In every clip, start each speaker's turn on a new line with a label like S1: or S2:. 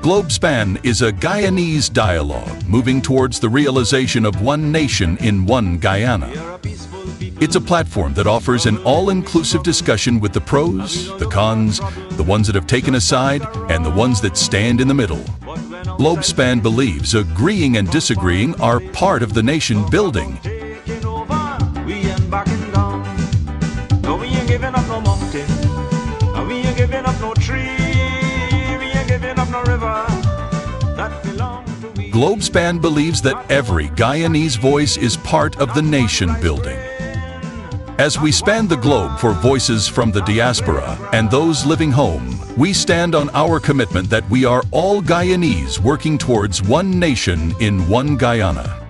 S1: Globespan is a Guyanese dialogue moving towards the realization of one nation in one Guyana. It's a platform that offers an all-inclusive discussion with the pros, the cons, the ones that have taken a side, and the ones that stand in the middle. Globespan believes agreeing and disagreeing are part of the nation building. Globespan believes that every Guyanese voice is part of the nation building. As we span the globe for voices from the diaspora and those living home, we stand on our commitment that we are all Guyanese working towards one nation in one Guyana.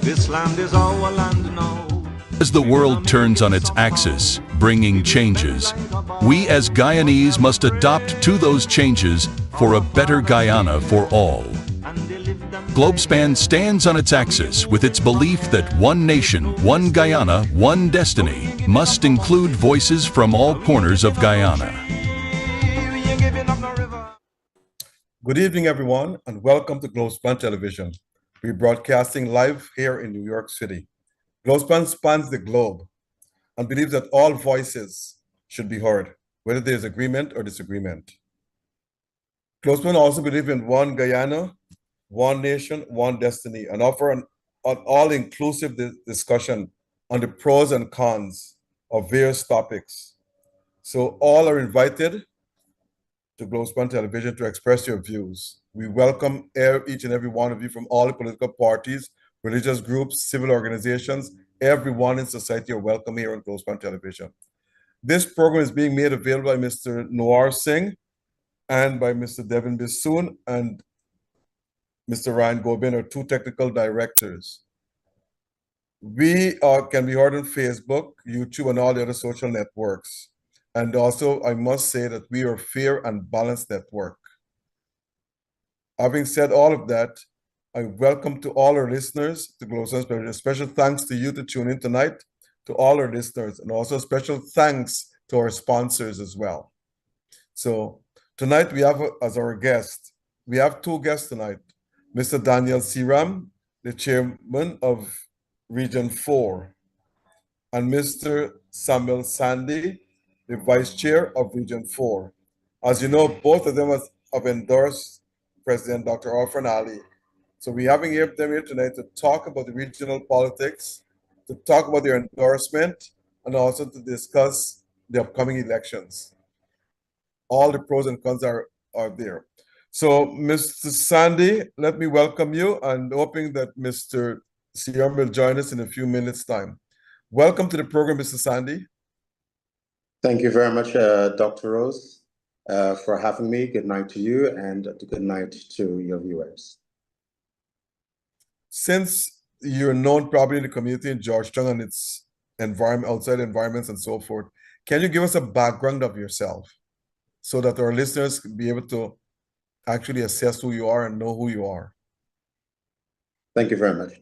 S1: This land is our land now. As the world turns on its axis, bringing changes, we as Guyanese must adapt to those changes for a better Guyana for all. Globespan stands on its axis with its belief that one nation, one Guyana, one destiny must include voices from all corners of Guyana.
S2: Good evening, everyone, and welcome to Globespan Television. We're broadcasting live here in New York City. Globespan spans the globe and believes that all voices should be heard, whether there's agreement or disagreement. Globespan also believes in one Guyana, one nation, one destiny, and offer an all-inclusive discussion on the pros and cons of various topics. So all are invited to Globespan Television to express your views. We welcome each and every one of you from all the political parties, religious groups, civil organizations. Everyone in society are welcome here on Globespan Television. This program is being made available by Mr. Endorsing and by Mr. Devin Bissoon and Mr. Ryan Gobin, are two technical directors. We can be heard on Facebook, YouTube, and all the other social networks. And also, I must say that we are a fair and balanced network. Having said all of that, I welcome to all our listeners to Globespan. A special thanks to you to tune in tonight, to all our listeners, and also special thanks to our sponsors as well. So tonight we have as our guest, we have two guests tonight. Mr. Daniel Siram, the chairman of Region 4, and Mr. Samuel Sandy, the vice chair of Region 4. As you know, both of them have endorsed President Dr. Orfan Ali. So we're having them here tonight to talk about the regional politics, to talk about their endorsement, and also to discuss the upcoming elections. All the pros and cons are there. So, Mr. Sandy, let me welcome you, and hoping that Mr. Siam will join us in a few minutes' time. Welcome to the program, Mr. Sandy.
S3: Thank you very much, Dr. Rose, for having me. Good night to you, and good night to your viewers.
S2: Since you're known probably in the community in Georgetown and its environment, outside environments and so forth, can you give us a background of yourself so that our listeners can be able to actually assess who you are and know who you are?
S3: Thank you very much.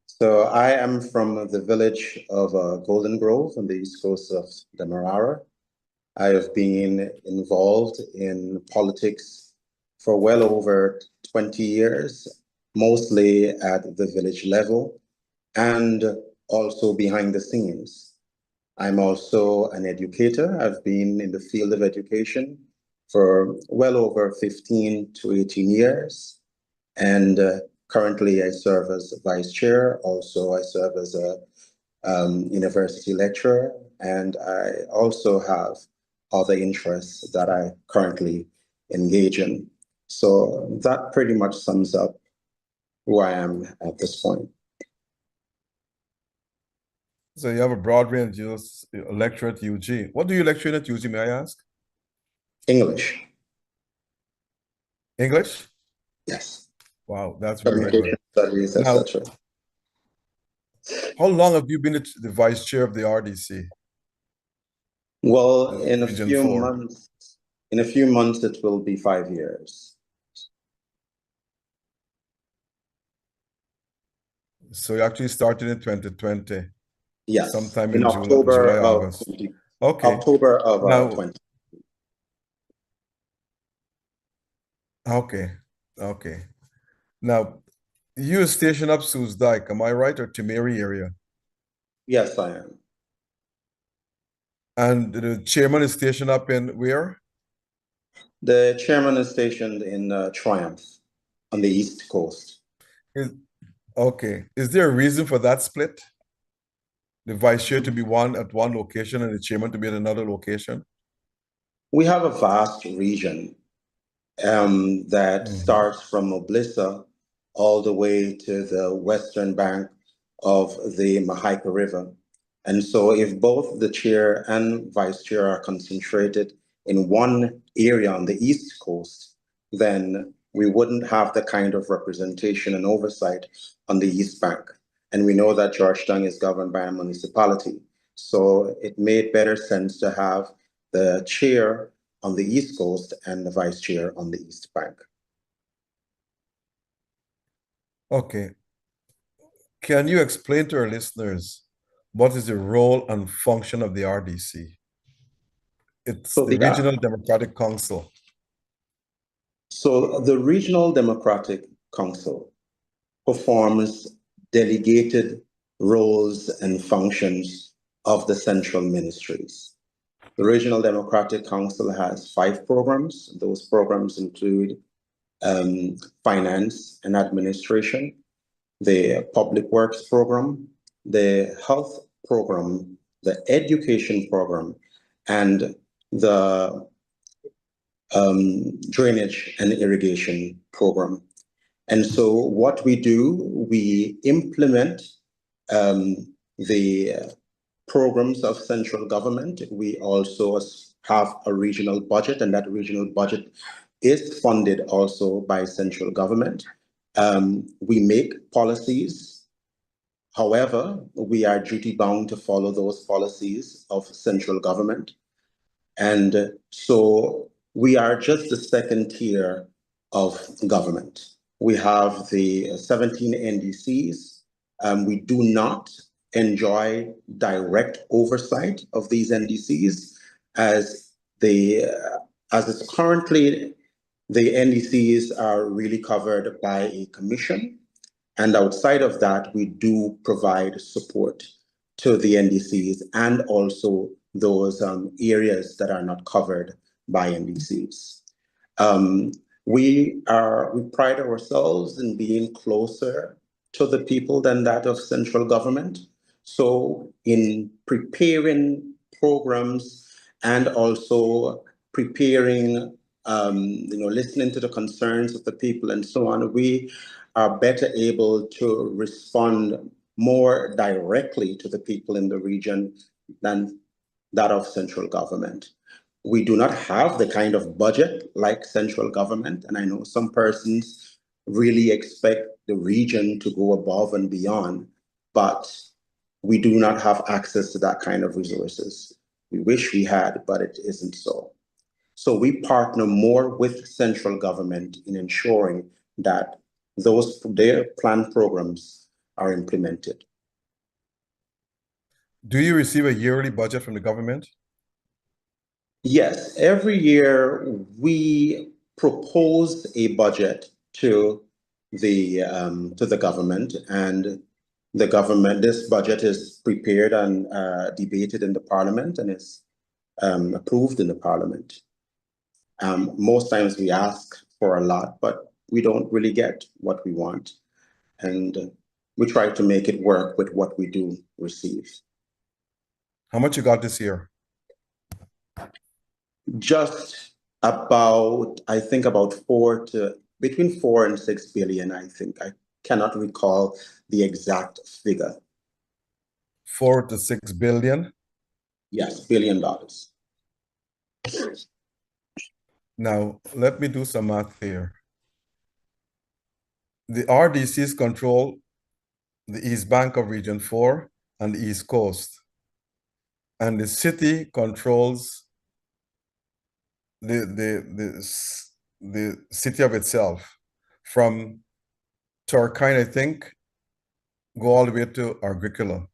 S3: So I am from the village of Golden Grove on the east coast of Demerara. I have been involved in politics for well over 20 years, mostly at the village level and also behind the scenes. I'm also an educator. I've been in the field of education for well over 15 to 18 years. And currently I serve as vice chair. Also, I serve as a university lecturer. And I also have other interests that I currently engage in. So that pretty much sums up who I am at this point.
S2: So you have a broad range. You lecture at UG. What do you lecture in at UG, may I ask?
S3: English.
S2: English?
S3: Yes.
S2: Wow, that's very good.
S3: Studies,
S2: now,
S3: etc.
S2: how long have you been the vice chair of the RDC?
S3: Well, in a
S2: Region
S3: few
S2: 4?
S3: months, it will be 5 years.
S2: So you actually started in 2020.
S3: Yes.
S2: Sometime
S3: in
S2: in
S3: October
S2: July,
S3: of
S2: August. Okay.
S3: October of
S2: Now,
S3: 20.
S2: okay. Okay. Now, you station up Sue's Dyke, am I right, or Timeri area?
S3: Yes, I am.
S2: And the chairman is stationed up in where?
S3: The chairman is stationed in Triumph on the East Coast.
S2: Is, okay. Is there a reason for that split? The vice chair to be one at one location and the chairman to be at another location?
S3: We have a vast region that
S2: Mhm.
S3: starts from Oblissa all the way to the western bank of the Mahaika River. And so if both the chair and vice chair are concentrated in one area on the East Coast, then we wouldn't have the kind of representation and oversight on the East Bank. And we know that Georgetown is governed by a municipality. So it made better sense to have the chair on the East Coast and the vice chair on the East Bank.
S2: Okay. Can you explain to our listeners what is the role and function of the RDC? It's
S3: So
S2: the
S3: the
S2: Regional Democratic Council.
S3: so the Regional Democratic Council performs delegated roles and functions of the central ministries. The Regional Democratic Council has 5 programs. Those programs include finance and administration, the public works program, the health program, the education program, and the drainage and irrigation program. And so what we do, we implement um, the programs of central government. We also have a regional budget, and that regional budget is funded also by central government. We make policies. However, we are duty bound to follow those policies of central government. And so we are just the second tier of government. We have the 17 NDCs. We do not enjoy direct oversight of these NDCs as as it's currently, the NDCs are really covered by a commission. And outside of that, we do provide support to the NDCs and also those areas that are not covered by NDCs. Um, we pride ourselves in being closer to the people than that of central government. So in preparing programs and also preparing, listening to the concerns of the people and so on, we are better able to respond more directly to the people in the region than that of central government. We do not have the kind of budget like central government, and I know some persons really expect the region to go above and beyond, but we do not have access to that kind of resources. We wish we had, but it isn't so. So we partner more with central government in ensuring that their planned programs are implemented.
S2: Do you receive a yearly budget from the government?
S3: Yes, every year we propose a budget to the government, and the government. This budget is prepared and debated in the parliament, and is approved in the parliament. Most times we ask for a lot, but we don't really get what we want, and we try to make it work with what we do receive.
S2: How much you got this year?
S3: Just about, I think about between 4 and 6 billion, I think. I cannot recall the exact figure.
S2: 4 to 6 billion.
S3: Yes, $1 billion.
S2: Now, let me do some math here. The RDCs control the East Bank of Region 4 and the East Coast. And the city controls the city of itself from Turkine, I think, go all the way to Agricola,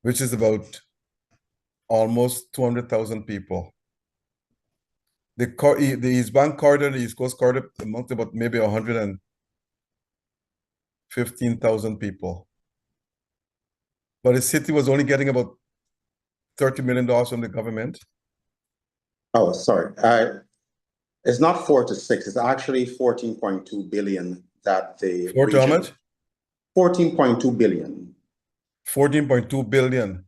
S2: which is about almost 200,000 people. The East Bank corridor, the East Coast corridor amounts to about maybe 115,000 people. But the city was only getting about $30 million from the government.
S3: Oh, sorry. It's not 4 to 6. It's actually 14.2 billion that the
S2: For how much?
S3: 14.2 billion.
S2: 14.2 billion.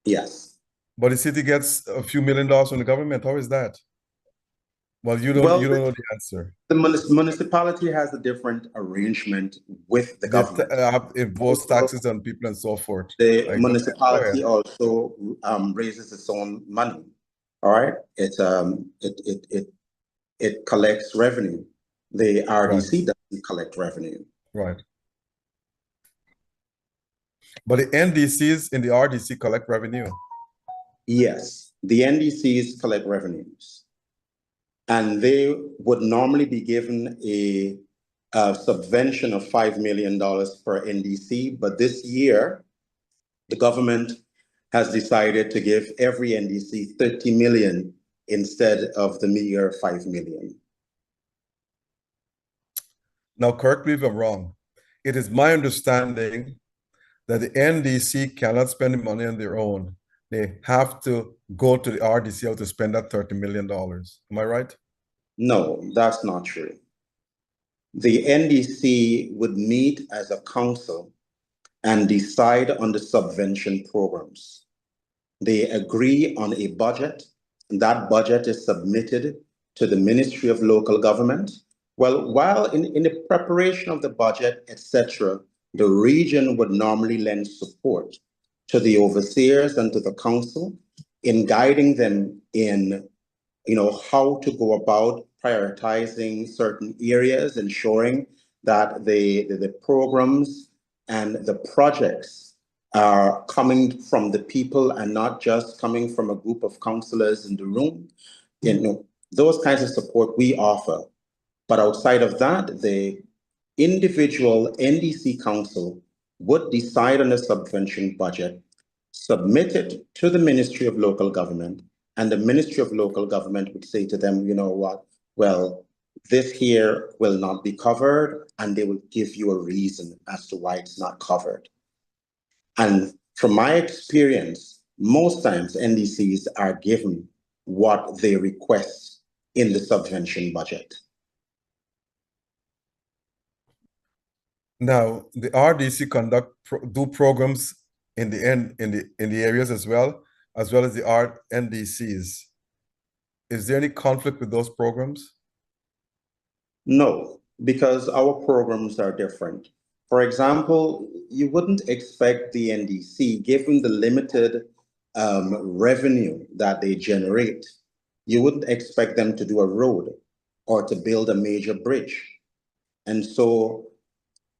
S3: Yes.
S2: But the city gets a few $1 million from the government. How is that? Well, you don't know the answer.
S3: The municipality has a different arrangement with the government.
S2: It impose taxes on people and so forth.
S3: The municipality also raises its own money. All right. It collects revenue. The RDC doesn't collect revenue.
S2: Right. But the NDCs in the RDC collect revenue.
S3: Yes, the NDCs collect revenues. And they would normally be given a subvention of $5 million per NDC. But this year, the government has decided to give every NDC 30 million instead of the meager 5 million.
S2: Now, correct me if I'm wrong. It is my understanding that the NDC cannot spend the money on their own. They have to go to the RDC to spend that $30 million. Am I right?
S3: No, that's not true. The NDC would meet as a council and decide on the subvention programs. They agree on a budget, and that budget is submitted to the Ministry of Local Government. Well, while in the preparation of the budget, etc., the region would normally lend support to the overseers and to the council in guiding them in, how to go about prioritizing certain areas, ensuring that the programs and the projects are coming from the people and not just coming from a group of councillors in the room. Those kinds of support we offer. But outside of that, the individual NDC council would decide on a subvention budget, submit it to the Ministry of Local Government, and the Ministry of Local Government would say to them, you know what, well, this here will not be covered, and they will give you a reason as to why it's not covered. And from my experience, most times NDCs are given what they request in the subvention budget.
S2: Now, the RDC do programs in the areas as well as the NDCs. Is there any conflict with those programs?
S3: No, because our programs are different. For example, you wouldn't expect the NDC, given the limited revenue that they generate, you wouldn't expect them to do a road or to build a major bridge. And so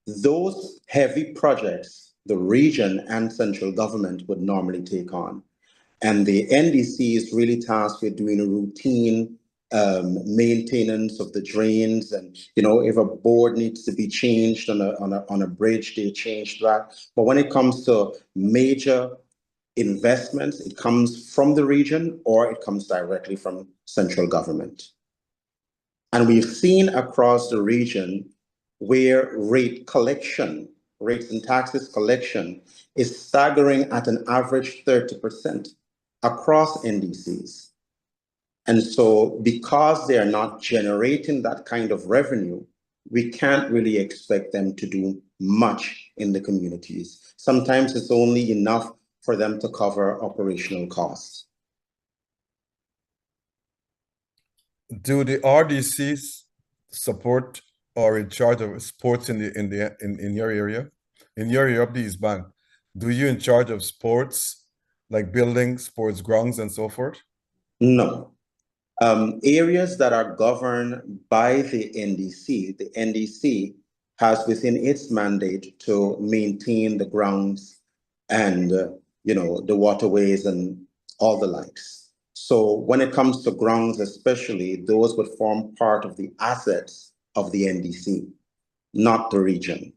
S3: those heavy projects, the region and central government would normally take on. And the NDC is really tasked with doing a routine maintenance of the drains, and if a board needs to be changed on a bridge, they change that. But when it comes to major investments, it comes from the region or it comes directly from central government. And we've seen across the region where rates and taxes collection is staggering at an average 30% across NDCs. And so because they are not generating that kind of revenue, we can't really expect them to do much in the communities. Sometimes it's only enough for them to cover operational costs.
S2: Do the RDCs support or in charge of sports in your area? In your area of the East Bank, do you in charge of sports, like building sports grounds and so forth?
S3: No. Areas that are governed by the NDC has within its mandate to maintain the grounds and the waterways and all the likes. So when it comes to grounds, especially, those would form part of the assets of the NDC, not the region.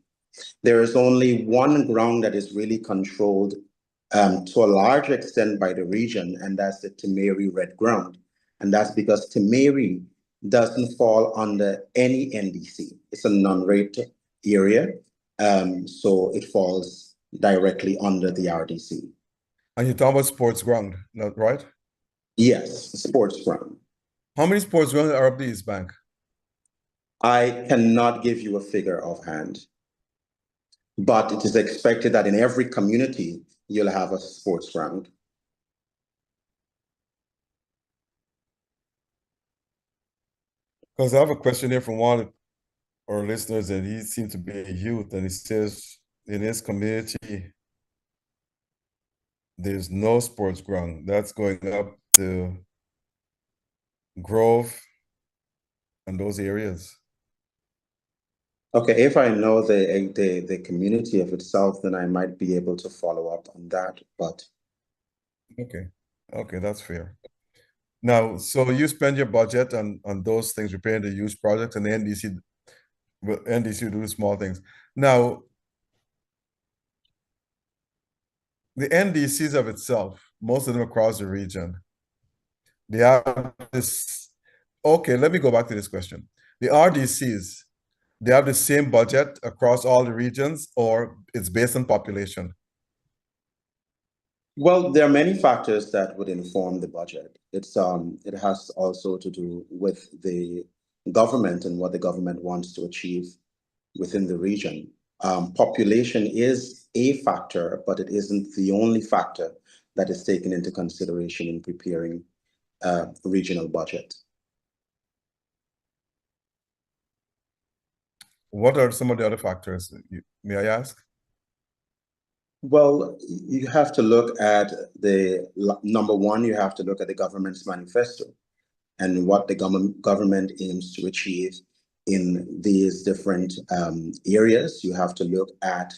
S3: There is only one ground that is really controlled to a large extent by the region, and that's the Temeri Red Ground. And that's because Temeri doesn't fall under any NDC. It's a non-rate area, so it falls directly under the RDC.
S2: And you're talking about sports ground, not right?
S3: Yes, sports ground.
S2: How many sports grounds are up the East Bank?
S3: I cannot give you a figure offhand, but it is expected that in every community, you'll have a sports ground.
S2: Because I have a question here from one of our listeners, and he seems to be a youth, and he says in his community, there's no sports ground. That's going up to Grove and those areas.
S3: Okay, if I know the community of itself, then I might be able to follow up on that, but.
S2: Okay, that's fair. Now, so you spend your budget on those things, repairing the youth projects, and the NDC will do small things. Now, the NDCs of itself, most of them across the region, they have this. Okay, let me go back to this question. The RDCs, they have the same budget across all the regions, or it's based on population?
S3: Well, there are many factors that would inform the budget. It has also to do with the government and what the government wants to achieve within the region. Population is a factor, but it isn't the only factor that is taken into consideration in preparing regional budget.
S2: What are some of the other factors? May I ask?
S3: Well, you have to look at number one, you have to look at the government's manifesto and what the government aims to achieve in these different areas. You have to look at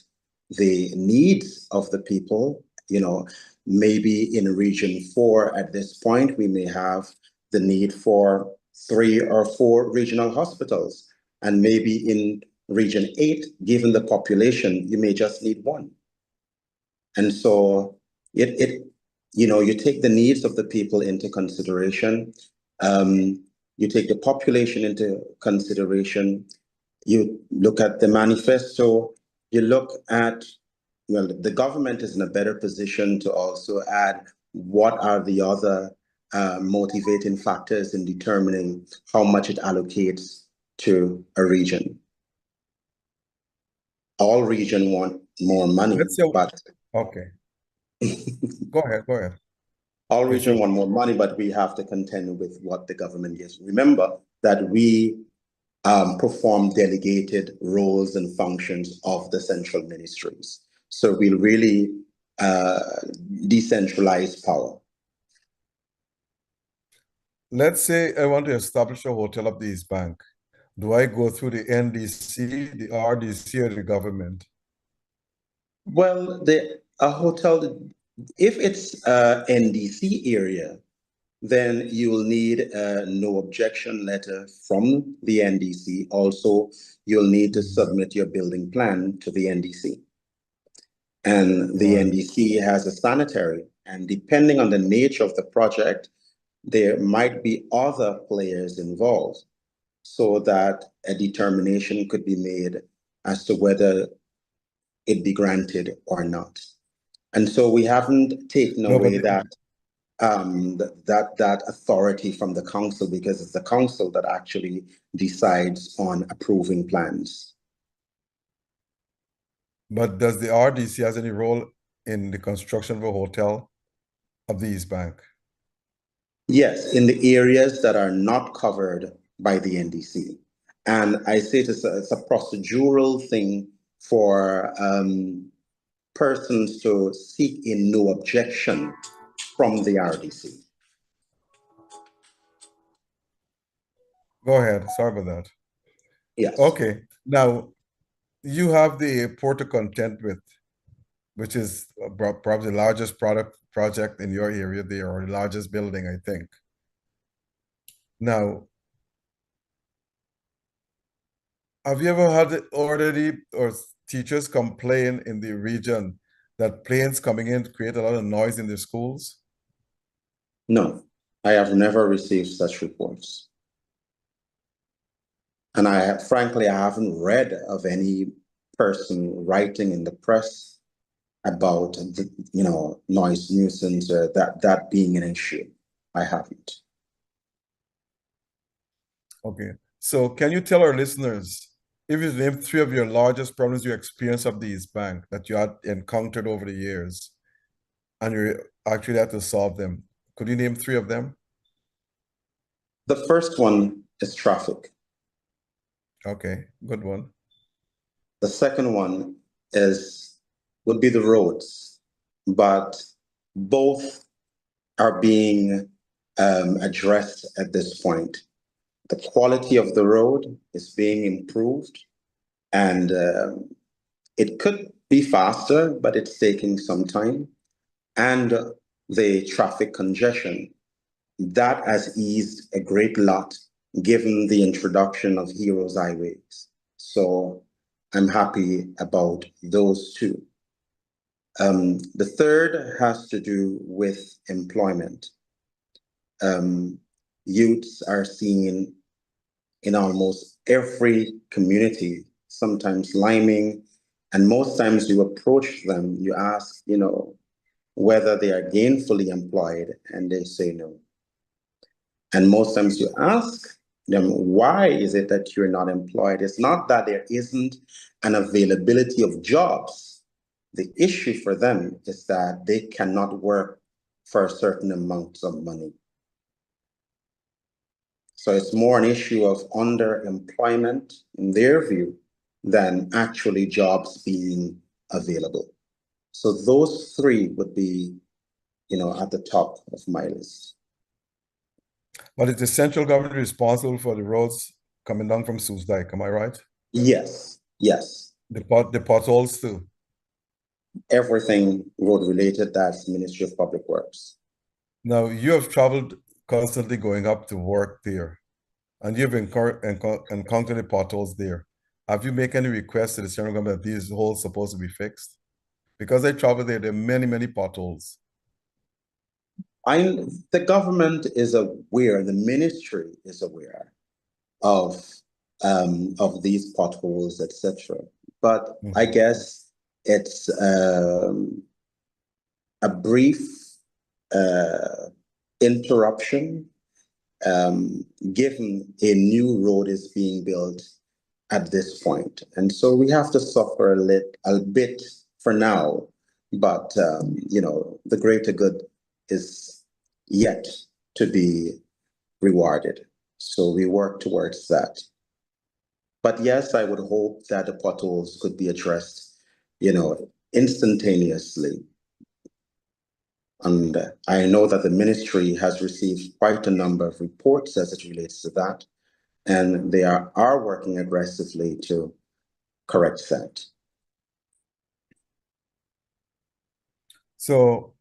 S3: the needs of the people. You know, maybe in region 4 at this point, we may have the need for 3 or 4 regional hospitals. And maybe in region 8, given the population, you may just need 1. And so you take the needs of the people into consideration. You take the population into consideration. You look at the manifesto. You look at, well, the government is in a better position to also add what are the other motivating factors in determining how much it allocates to a region. All regions want more money, but
S2: okay. Go ahead.
S3: All regions want more money, but we have to contend with what the government gives. Remember that we perform delegated roles and functions of the central ministries. So we really decentralize power.
S2: Let's say I want to establish a hotel of the East Bank. Do I go through the NDC, the RDC, or the government?
S3: Well, a hotel, if it's NDC area, then you will need a no objection letter from the NDC. Also, you'll need to submit your building plan to the NDC. And the NDC has a sanitary, and depending on the nature of the project, there might be other players involved so that a determination could be made as to whether it be granted or not. And so we haven't taken away that authority from the council, because it's the council that actually decides on approving plans.
S2: But does the RDC has any role in the construction of a hotel of the East Bank?
S3: Yes, in the areas that are not covered by the NDC. And I say it's a procedural thing for persons to seek a no objection from the RDC.
S2: Go ahead. Sorry about that.
S3: Yes.
S2: Okay. Now, you have the Port of Content with, which is probably the largest project in your area there, or the largest building, I think. Now, have you ever had already or teachers complain in the region that planes coming in create a lot of noise in the schools?
S3: No, I have never received such reports. And frankly, I haven't read of any person writing in the press about the, noise nuisance or that being an issue. I haven't.
S2: Okay. So can you tell our listeners, if you name three of your largest problems you experience of the East Bank that you had encountered over the years, and you actually had to solve them, could you name three of them?
S3: The first one is traffic.
S2: Okay, good one.
S3: The second one would be the roads, but both are being addressed at this point. The quality of the road is being improved, and it could be faster, but it's taking some time. And the traffic congestion, that has eased a great lot given the introduction of Heroes Highways. So I'm happy about those two. The third has to do with employment. Youths are seen in almost every community, sometimes liming, and most times you approach them, you ask, whether they are gainfully employed, and they say no. And most times you ask them, why is it that you're not employed? It's not that there isn't an availability of jobs. The issue for them is that they cannot work for a certain amount of money. So it's more an issue of underemployment in their view than actually jobs being available. So those three would be, at the top of my list.
S2: But is the central government responsible for the roads coming down from Soesdijk? Am I right?
S3: Yes, yes.
S2: The potholes too.
S3: Everything road related, that's Ministry of Public Works.
S2: Now, you have traveled constantly going up to work there, and you've encountered the potholes there. Have you made any requests to the central government that these holes supposed to be fixed? Because I travel there are many, many potholes.
S3: The government is aware, the ministry is aware of these potholes, etc. But I guess it's a brief interruption, given a new road is being built at this point. And so we have to suffer a bit for now, but the greater good is yet to be rewarded. So we work towards that. But yes, I would hope that the potholes could be addressed, instantaneously. And I know that the ministry has received quite a number of reports as it relates to that, and they are working aggressively to correct that.
S2: So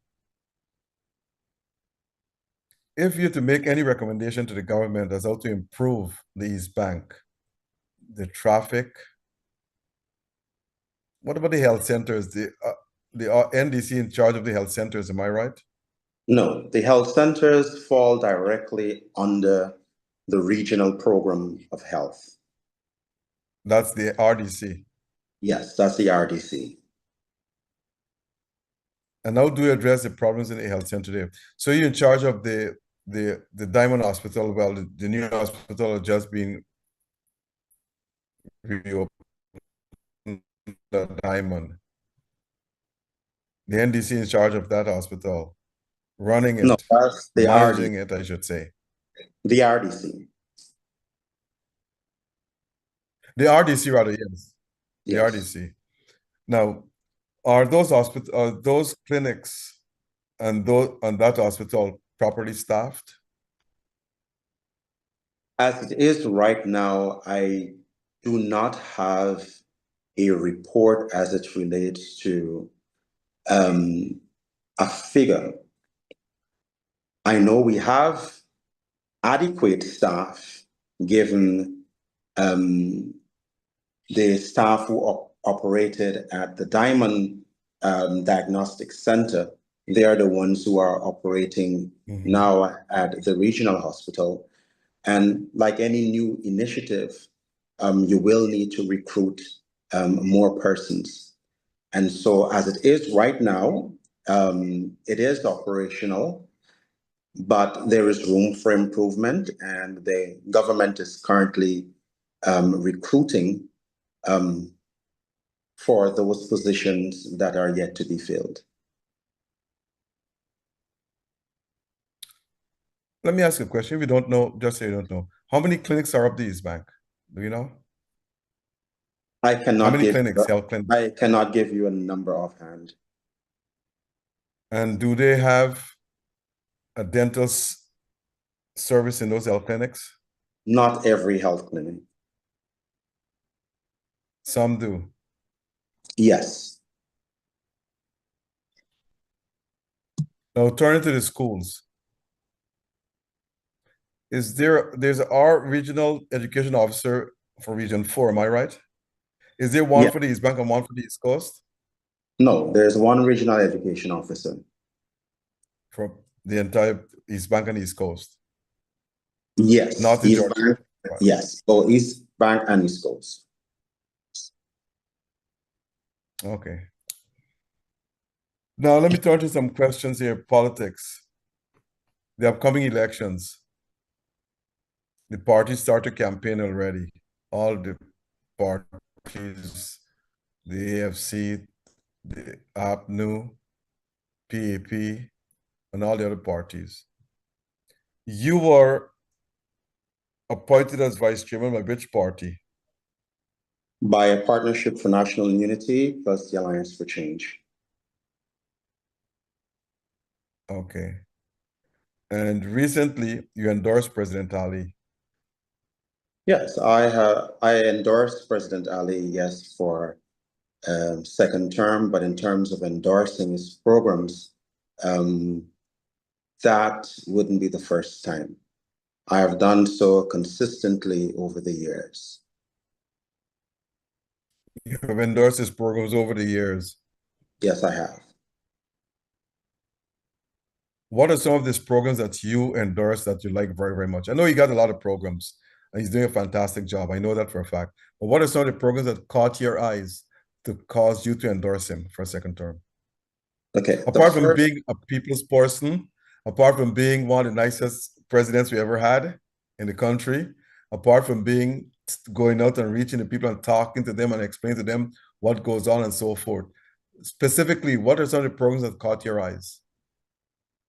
S2: if you're to make any recommendation to the government as how to improve the East Bank, the traffic, what about the health centers? The NDC in charge of the health centers, am I right?
S3: No, the health centers fall directly under the regional program of health.
S2: That's the RDC.
S3: Yes, that's the RDC.
S2: And how do you address the problems in the health center there? So you're in charge of the Diamond Hospital. Well, the new hospital has just been reopened, the Diamond. The NDC in charge of that hospital, running it,
S3: no, that's the
S2: managing
S3: RDC.
S2: it, I should say.
S3: The RDC.
S2: The RDC, rather, yes. The
S3: Yes.
S2: RDC. Now, are those clinics and that hospital properly staffed?
S3: As it is right now, I do not have a report as it relates to a figure. I know we have adequate staff given the staff who operated at the Diamond diagnostic center. They are the ones who are operating now at the regional hospital. And like any new initiative, you will need to recruit more persons. And so as it is right now, it is operational, but there is room for improvement, and the government is currently recruiting for those positions that are yet to be filled.
S2: Let me ask you a question. If you don't know, just say you don't know. How many clinics are up the East Bank? Do you know?
S3: How
S2: many clinics, health clinics?
S3: I cannot give you a number offhand.
S2: And do they have a dental service in those health clinics?
S3: Not every health clinic.
S2: Some do.
S3: Yes.
S2: Now turning to the schools. There's our regional education officer for Region 4, am I right? Is there one for the East Bank and one for the East Coast?
S3: No, there's one regional education officer.
S2: For the entire East Bank and East Coast?
S3: Yes.
S2: Not in Georgia.
S3: Yes, so East Bank and East Coast.
S2: Okay. Now let me turn to some questions here. Politics. The upcoming elections. The parties start to campaign already. All the parties, the AFC, the APNU, PAP, and all the other parties. You were appointed as vice chairman by which party?
S3: By a Partnership for National Unity plus the Alliance for Change.
S2: Okay. And recently you endorsed President Ali.
S3: Yes, I endorsed President Ali, yes, for second term, but in terms of endorsing his programs, that wouldn't be the first time. I have done so consistently over the years.
S2: You have endorsed his programs over the years.
S3: Yes, I have.
S2: What are some of these programs that you endorse that you like very, very much? I know you got a lot of programs and he's doing a fantastic job. I know that for a fact. But what are some of the programs that caught your eyes to cause you to endorse him for a second term?
S3: Okay.
S2: Apart from being a people's person, apart from being one of the nicest presidents we ever had in the country, apart from going out and reaching the people and talking to them and explaining to them what goes on and so forth. Specifically, what are some of the programs that caught your eyes?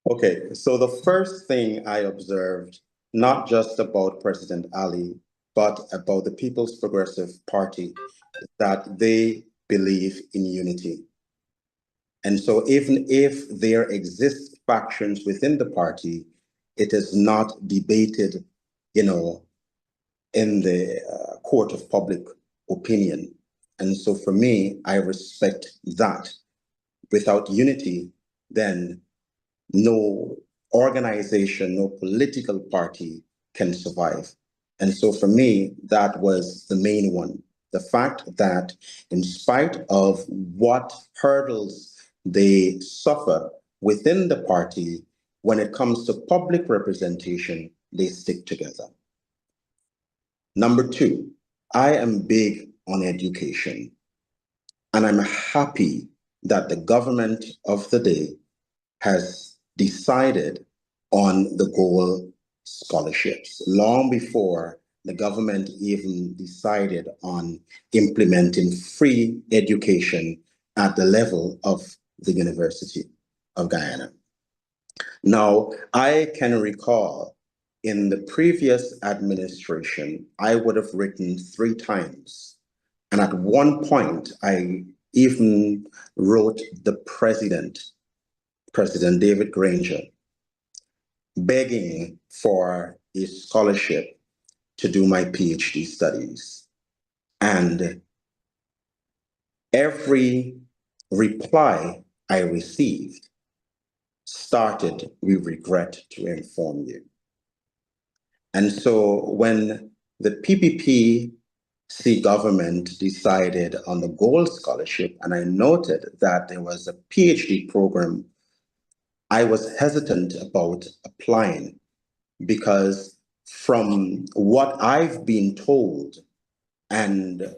S3: Okay, so the first thing I observed, not just about President Ali, but about the People's Progressive Party, is that they believe in unity. And so even if there exist factions within the party, it is not debated, in the court of public opinion. And so for me, I respect that. Without unity, then no organization, no political party can survive. And so for me, that was the main one. The fact that in spite of what hurdles they suffer within the party, when it comes to public representation, they stick together. Number two, I am big on education, and I'm happy that the government of the day has decided on the goal scholarships long before the government even decided on implementing free education at the level of the University of Guyana. Now, I can recall in the previous administration, I would have written 3 times. And at one point, I even wrote the President David Granger, begging for a scholarship to do my PhD studies. And every reply I received started, "We regret to inform you." And so when the PPP government decided on the gold scholarship, and I noted that there was a PhD program, I was hesitant about applying because from what I've been told, and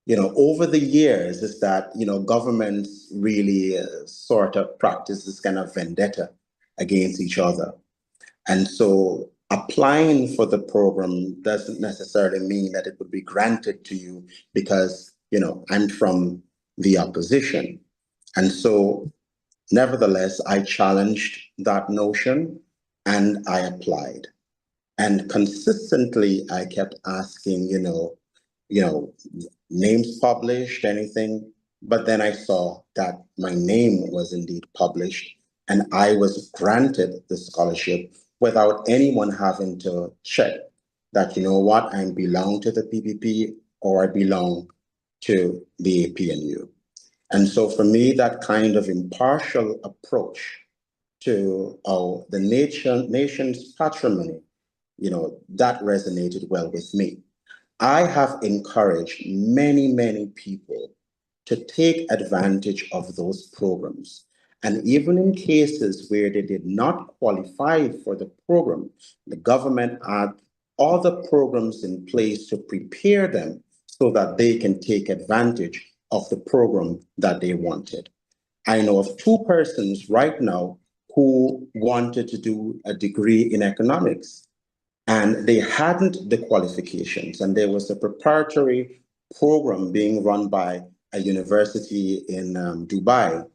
S3: over the years, is that governments really sort of practice this kind of vendetta against each other. And so applying for the program doesn't necessarily mean that it would be granted to you because, I'm from the opposition. And so nevertheless, I challenged that notion and I applied. And consistently, I kept asking, names published, anything. But then I saw that my name was indeed published and I was granted the scholarship without anyone having to check that, I belong to the PPP or I belong to the APNU. And so for me, that kind of impartial approach to the nation's patrimony, that resonated well with me. I have encouraged many, many people to take advantage of those programs. And even in cases where they did not qualify for the program, the government had other programs in place to prepare them so that they can take advantage of the program that they wanted. I know of two persons right now who wanted to do a degree in economics and they hadn't the qualifications, and there was a preparatory program being run by a university in Dubai.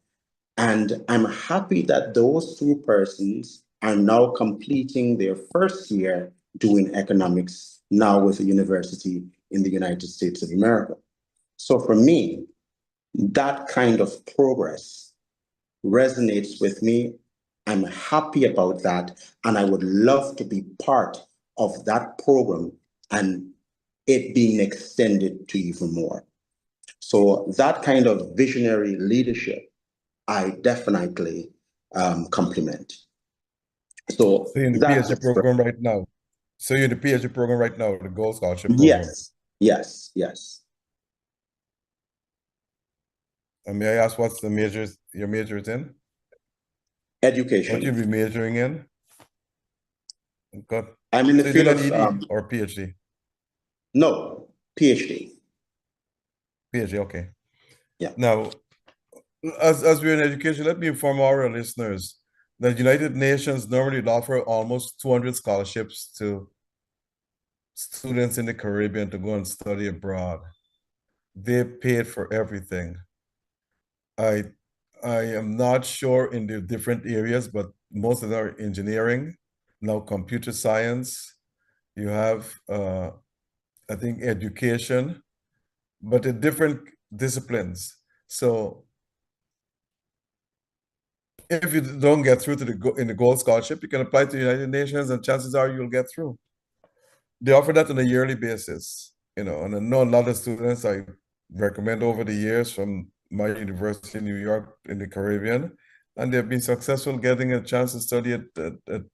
S3: And I'm happy that those two persons are now completing their first year doing economics now with a university in the United States of America. So for me, that kind of progress resonates with me. I'm happy about that. And I would love to be part of that program and it being extended to even more. So that kind of visionary leadership, I definitely compliment. So
S2: you're in the PhD program right now. So you're in the PhD program right now, the Gold Scholarship program.
S3: Yes.
S2: And may I ask what's your major is in?
S3: Education.
S2: What you'll be majoring in? Good.
S3: I'm in the field of
S2: ED or PhD?
S3: No, PhD.
S2: PhD, okay.
S3: Yeah.
S2: Now, as we're in education, let me inform our listeners that United Nations normally offer almost 200 scholarships to students in the Caribbean to go and study abroad. They paid for everything. I am not sure in the different areas, but most of them are engineering, now computer science. You have, I think, education, but in different disciplines. So if you don't get through to the Gold Scholarship, you can apply to the United Nations and chances are you'll get through. They offer that on a yearly basis, and I know a lot of students I recommend over the years from my university in New York in the Caribbean, and they've been successful getting a chance to study at the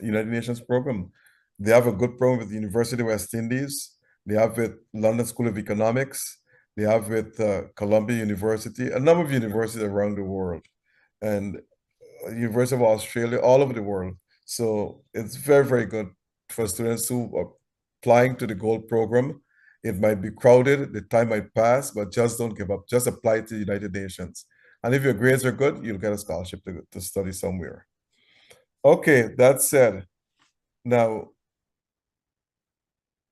S2: United Nations program. They have a good program with the University of West Indies. They have with London School of Economics. They have with Columbia University, a number of universities around the world, and University of Australia, all over the world. So it's very, very good for students who are applying to the Gold program. It might be crowded, the time might pass, but just don't give up. Just apply to the United Nations. And if your grades are good, you'll get a scholarship to study somewhere. Okay, that said, now,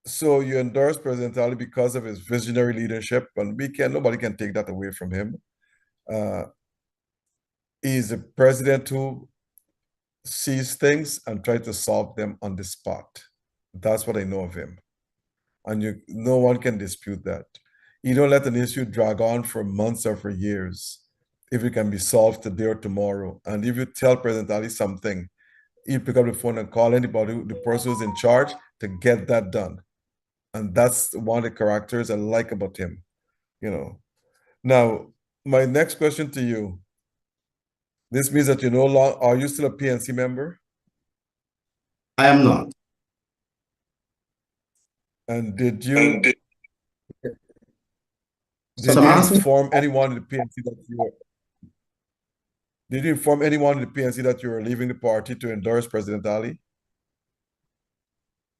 S2: so you endorse President Ali because of his visionary leadership, and nobody can take that away from him. He's a president who sees things and tries to solve them on the spot. That's what I know of him. And no one can dispute that. You don't let an issue drag on for months or for years if it can be solved today or tomorrow. And if you tell President Ali something, you pick up the phone and call anybody, the person who's in charge, to get that done. And that's one of the characters I like about him, Now, my next question to you, this means that are you still a PNC member?
S3: I am not.
S2: And did you Did you inform anyone in the PNC that you were? Did you inform anyone in the PNC that you were leaving the party to endorse President Ali?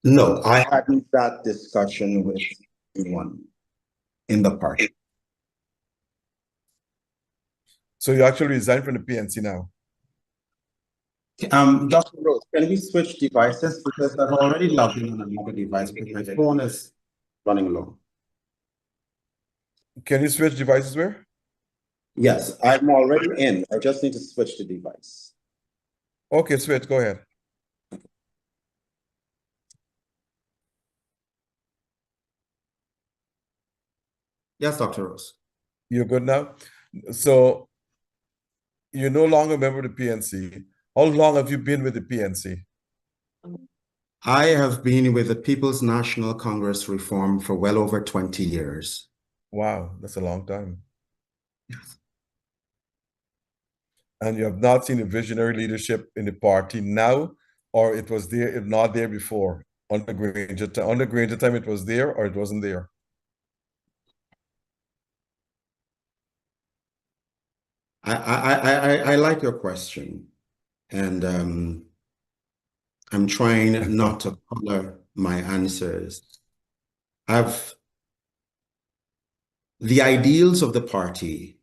S3: No, I hadn't that discussion with anyone in the party.
S2: So you actually resigned from the PNC now?
S3: Dr. Rose, can we switch devices? Because I've already logged in on another device, but my phone is running low.
S2: Can you switch devices where?
S3: Yes, I'm already in. I just need to switch the device.
S2: Okay, switch, go ahead.
S3: Yes, Dr. Rose.
S2: You're good now? So you're no longer a member of the PNC. How long have you been with the PNC?
S3: I have been with the People's National Congress Reform for well over 20 years.
S2: Wow, that's a long time.
S3: Yes.
S2: And you have not seen a visionary leadership in the party now, or it was there, if not there before? Under Granger time, it was there or it wasn't there?
S3: I like your question, and I'm trying not to color my answers. The ideals of the party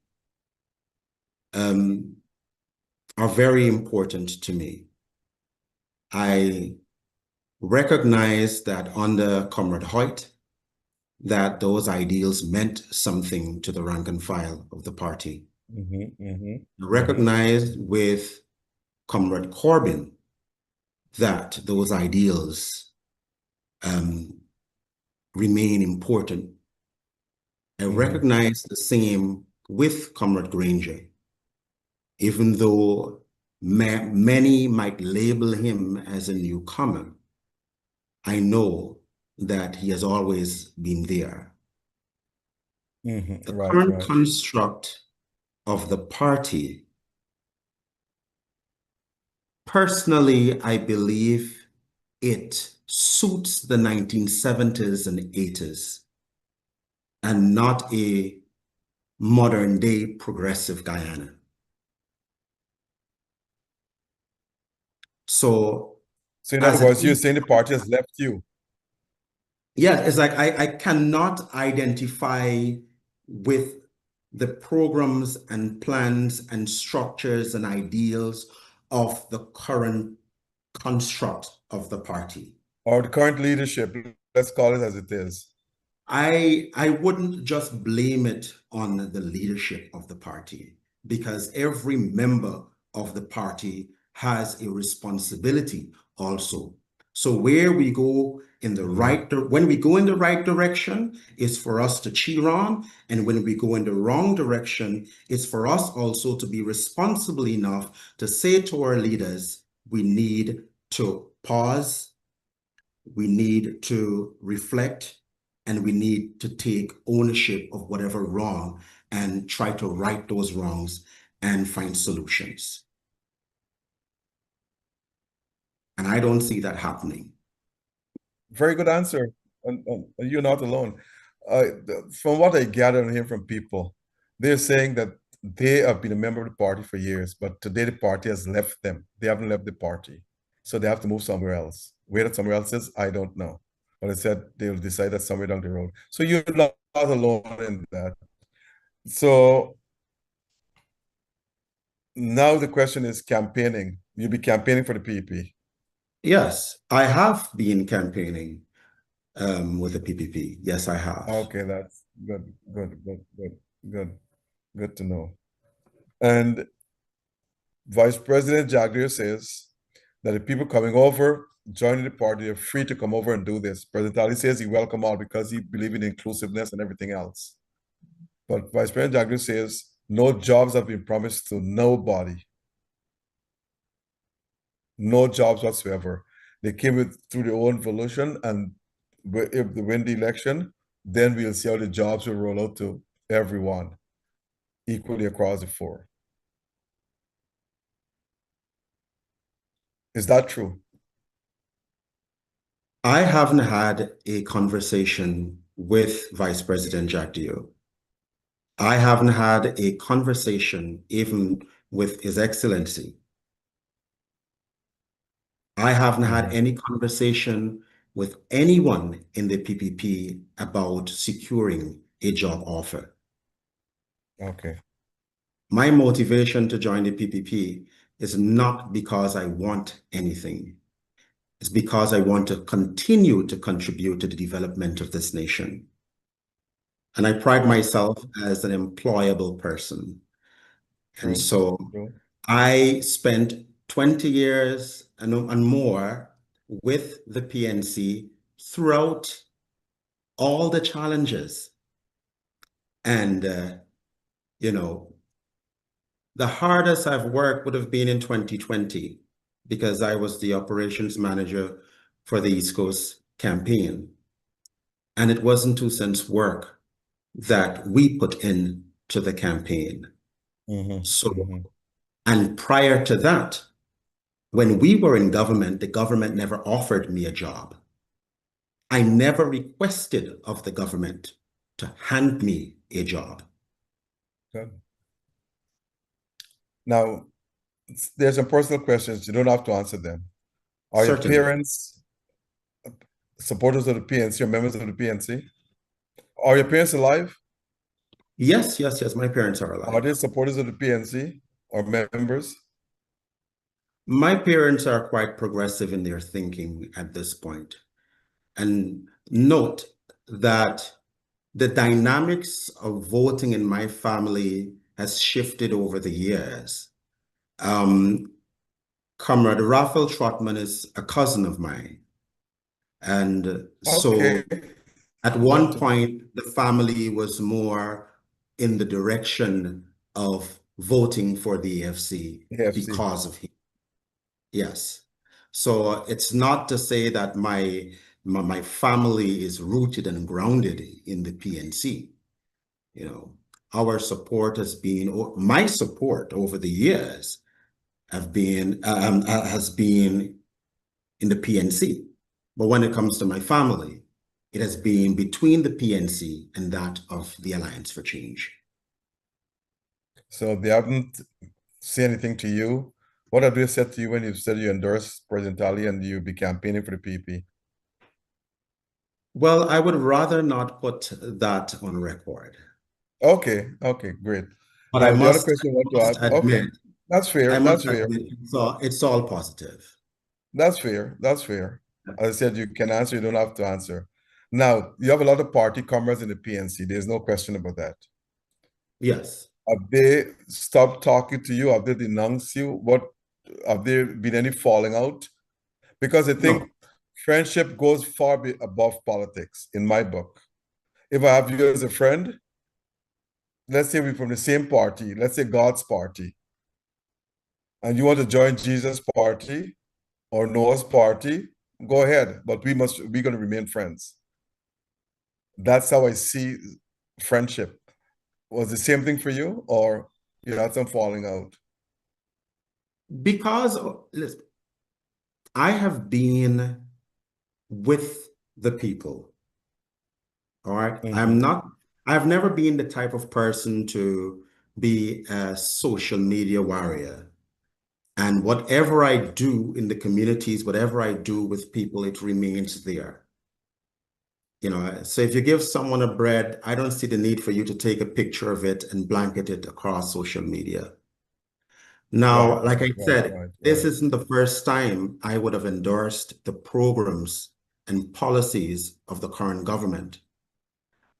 S3: are very important to me. I recognize that under Comrade Hoyt, that those ideals meant something to the rank and file of the party. Recognize with Comrade Corbyn that those ideals remain important. I recognize the same with Comrade Granger, even though many might label him as a newcomer. I know that he has always been there. The current construct of the party, personally, I believe it suits the 1970s and 80s and not a modern day progressive Guyana. So
S2: in other words, you're saying the party has left you?
S3: Yeah, it's like I cannot identify with the programs and plans and structures and ideals of the current construct of the party.
S2: Or the current leadership, let's call it as it is.
S3: I wouldn't just blame it on the leadership of the party, because every member of the party has a responsibility also. So where we go in the when we go in the right direction, it's for us to cheer on. And when we go in the wrong direction, it's for us also to be responsible enough to say to our leaders, we need to pause, we need to reflect, and we need to take ownership of whatever wrong and try to right those wrongs and find solutions. And I don't see that happening.
S2: Very good answer. And you're not alone. From what I gather and hear from people, they're saying that they have been a member of the party for years, but today the party has left them. They haven't left the party. So they have to move somewhere else. Where that somewhere else is, I don't know. But I said they'll decide that somewhere down the road. So you're not alone in that. So now the question is campaigning. You'll be campaigning for the PPP.
S3: Yes, I have been campaigning with the PPP. Yes, I have.
S2: Okay, that's good, good to know. And Vice President Jagger says that the people coming over, joining the party, are free to come over and do this. President Ali says he welcome all because he believes in inclusiveness and everything else. But Vice President Jagger says no jobs have been promised to nobody. No jobs whatsoever. They came through their own volition, and if they win the election, then we'll see how the jobs will roll out to everyone equally across the four. Is that true?
S3: I haven't had a conversation with Vice President Jack Dio. I haven't had a conversation even with His Excellency. I haven't had any conversation with anyone in the PPP about securing a job offer.
S2: Okay.
S3: My motivation to join the PPP is not because I want anything. It's because I want to continue to contribute to the development of this nation. And I pride myself as an employable person. And
S2: True.
S3: so
S2: True.
S3: I spent 20 years and more with the PNC throughout all the challenges. And, you know, the hardest I've worked would have been in 2020 because I was the operations manager for the East Coast campaign. And it wasn't 2 cents work that we put in to the campaign. So, and prior to that, when we were in government, the government never offered me a job. I never requested of the government to hand me a job.
S2: Good. Now, there's some personal questions. You don't have to answer them. Are your
S3: Certainly.
S2: parents supporters of the PNC or members of the PNC? Are your parents alive?
S3: Yes, yes, yes. My parents are
S2: Are
S3: alive.
S2: they supporters of the PNC or members?
S3: My parents are quite progressive in their thinking at this point. And note that the dynamics of voting in my family has shifted over the years. Comrade Raphael Trotman is a cousin of mine. And so
S2: Okay.
S3: at one point, the family was more in the direction of voting for the AFC because of him. Yes. So it's not to say that my family is rooted and grounded in the PNC. You know, our support has been, or my support over the years has been in the PNC. But when it comes to my family, it has been between the PNC and that of the Alliance for Change.
S2: So they haven't said anything to you? What have they said to you when you said you endorsed President Ali and you'll be campaigning for the PP?
S3: Well, I would rather not put that on record.
S2: Okay, okay, great.
S3: But
S2: Now, the other question I want to add, okay,
S3: admit,
S2: that's fair,
S3: I
S2: that's
S3: must
S2: fair,
S3: admit, it's all positive.
S2: that's fair, that's fair. As I said, you can answer, you don't have to answer. Now, you have a lot of party comrades in the PNC. There's no question about that.
S3: Yes.
S2: Have they stopped talking to you? Have they denounced you? What have there been any falling out? Because I think
S3: No.
S2: friendship goes far above politics in my book. If I have you as a friend, let's say we're from the same party, let's say God's party, and you want to join Jesus' party or Noah's party, go ahead. But we're going to remain friends. That's how I see friendship. Was the same thing for you, or you had some falling out?
S3: Because listen, I have been with the people. All right. I've never been the type of person to be a social media warrior. And whatever I do in the communities, whatever I do with people, it remains there. You know, so if you give someone a bread, I don't see the need for you to take a picture of it and blanket it across social media. Now, like I said, this isn't the first time I would have endorsed the programs and policies of the current government.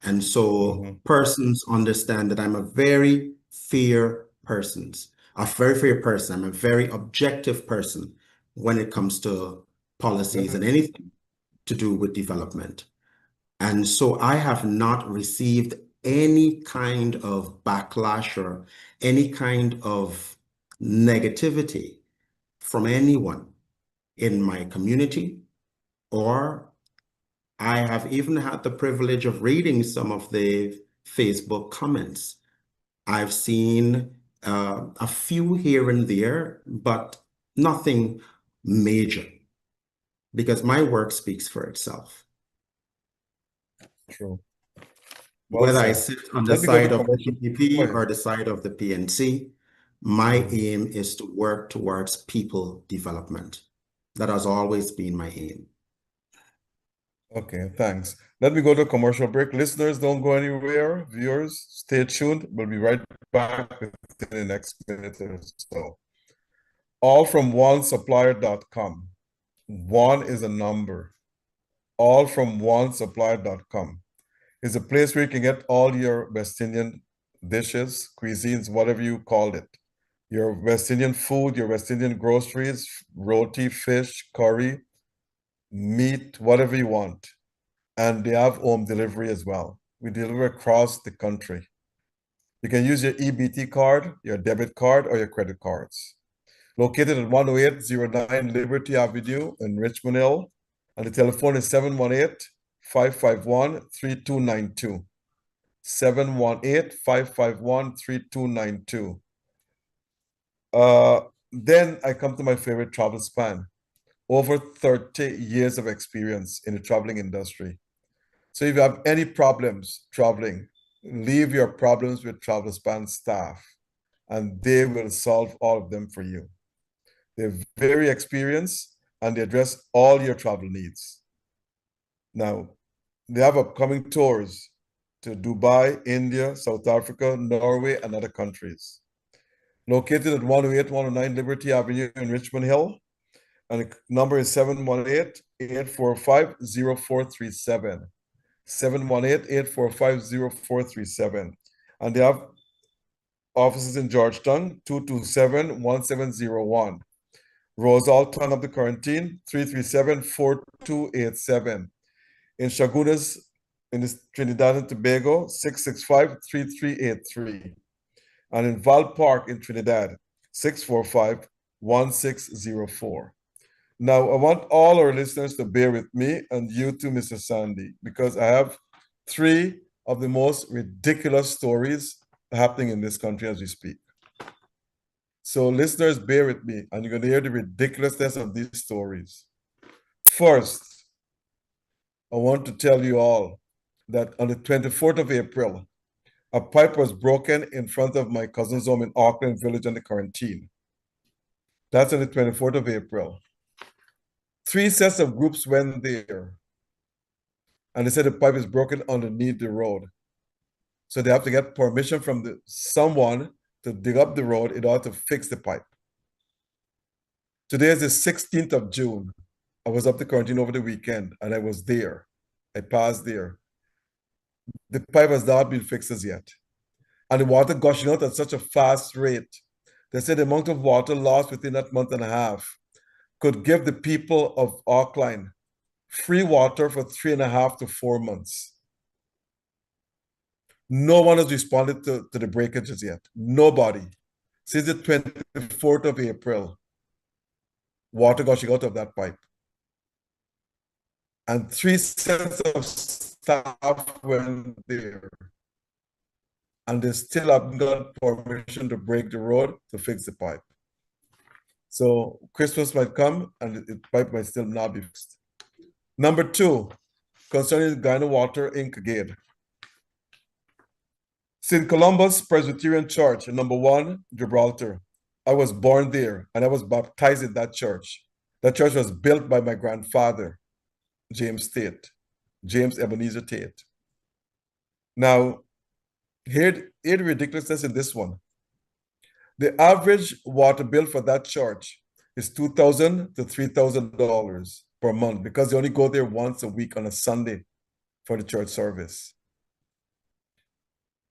S3: And so persons understand that I'm a very fair person. I'm a very objective person when it comes to policies and anything to do with development. And so I have not received any kind of backlash or any kind of negativity from anyone in my community, or I have even had the privilege of reading some of the Facebook comments. I've seen a few here and there, but nothing major, because my work speaks for itself.
S2: True. Well
S3: Whether I
S2: said.
S3: sit on the
S2: Let me go to
S3: side of the
S2: commercial. Go
S3: PPP
S2: ahead.
S3: or the side of the PNC, my aim is to work towards people development. That has always been my aim.
S2: Okay, thanks. Let me go to a commercial break. Listeners, don't go anywhere. Viewers, stay tuned. We'll be right back within the next minute or so. All from OneSupplier.com. One is a number. All from OneSupplier.com is a place where you can get all your West Indian dishes, cuisines, whatever you call it. Your West Indian food, your West Indian groceries, roti, fish, curry, meat, whatever you want. And they have home delivery as well. We deliver across the country. You can use your EBT card, your debit card, or your credit cards. Located at 10809 Liberty Avenue in Richmond Hill, and the telephone is 718-551-3292. 718-551-3292. Then I come to my favorite travel span. Over 30 years of experience in the traveling industry. So if you have any problems traveling, leave your problems with TravelSpan staff, and they will solve all of them for you. They're very experienced, and they address all your travel needs. Now, they have upcoming tours to Dubai, India, South Africa, Norway, and other countries. Located at 108-109 Liberty Avenue in Richmond Hill, and the number is 718-845-0437. 718-845-0437. And they have offices in Georgetown, 227-1701. Rosal, turn up the quarantine, 337-4287. In Chagunas, in Trinidad and Tobago, 665-3383. And in Val Park in Trinidad, 645-1604. Now, I want all our listeners to bear with me, and you too, Mr. Sandy, because I have three of the most ridiculous stories happening in this country as we speak. So, listeners, bear with me, and you're going to hear the ridiculousness of these stories. First, I want to tell you all that on the 24th of April, a pipe was broken in front of my cousin's home in Auckland Village under quarantine. That's on the 24th of April. 3 sets of groups went there, and they said the pipe is broken underneath the road. So they have to get permission from someone to dig up the road in order to fix the pipe. Today is the 16th of June. I was up to quarantine over the weekend, and I was there. I passed there. The pipe has not been fixed as yet. And the water gushing out at such a fast rate. They said the amount of water lost within that month and a half could give the people of Auckland free water for 3.5 to 4 months. No one has responded to the breakages yet. Nobody. Since the 24th of April, water gushing out of that pipe. And 3 sets of staff went there. And they still haven't got permission to break the road to fix the pipe. So Christmas might come and the pipe might still not be fixed. Number 2, concerning the Guyana Water Inc. Gate. St. Columbus Presbyterian Church, number 1, Gibraltar. I was born there and I was baptized in that church. That church was built by my grandfather, James Ebenezer Tate. Now, here the ridiculousness in this one. The average water bill for that church is $2,000 to $3,000 per month because they only go there once a week on a Sunday for the church service.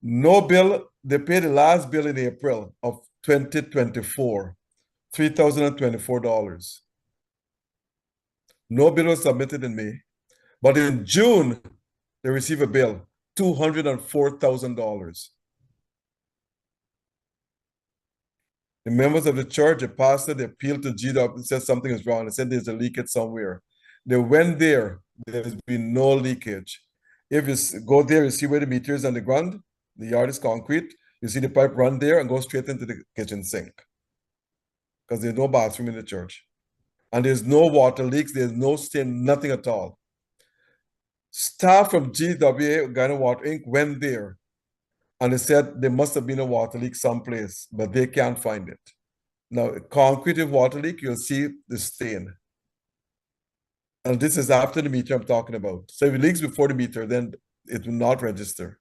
S2: No bill, they paid the last bill in April of 2024, $3,024. No bill was submitted in May, but in June, they received a bill, $204,000. The members of the church, the pastor, they appealed to GW and said something is wrong. They said there's a leakage somewhere. They went there. There's been no leakage. If you go there, you see where the meter is on the ground. The yard is concrete. You see the pipe run there and go straight into the kitchen sink. Because there's no bathroom in the church. And there's no water leaks. There's no stain, nothing at all. Staff from GWA, Guyana Water Inc., went there and they said there must have been a water leak someplace, but they can't find it. Now, concrete water leak, you'll see the stain. And this is after the meter I'm talking about. So if it leaks before the meter, then it will not register.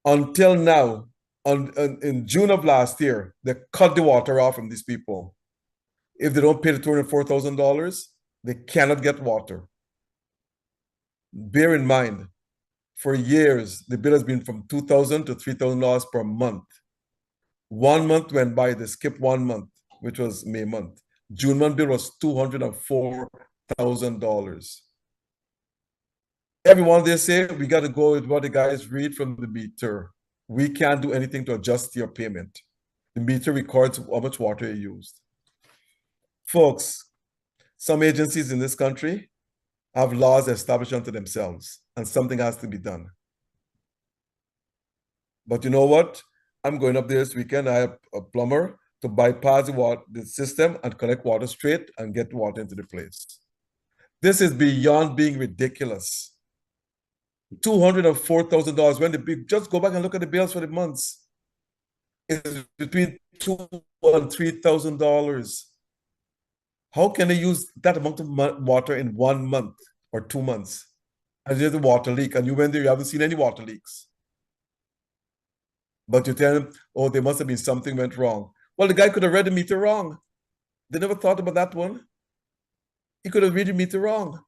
S2: Until now, in June of last year, they cut the water off from these people. If they don't pay the $204,000, they cannot get water. Bear in mind, for years, the bill has been from $2,000 to $3,000 per month. 1 month went by, they skipped 1 month, which was May month. June month bill was $204,000. Everyone they say, we got to go with what the guys read from the meter. We can't do anything to adjust your payment. The meter records how much water you used. Folks, some agencies in this country have laws established unto themselves, and something has to be done. But you know what? I'm going up there this weekend. I have a plumber to bypass the system and collect water straight and get water into the place. This is beyond being ridiculous. $204,000 when the big, just go back and look at the bills for the months. It's between $2,000 and $3,000. How can they use that amount of water in 1 month or 2 months? And there's a water leak, and you went there, you haven't seen any water leaks. But you tell them, oh, there must have been something went wrong. Well, the guy could have read the meter wrong. They never thought about that one. He could have read the meter wrong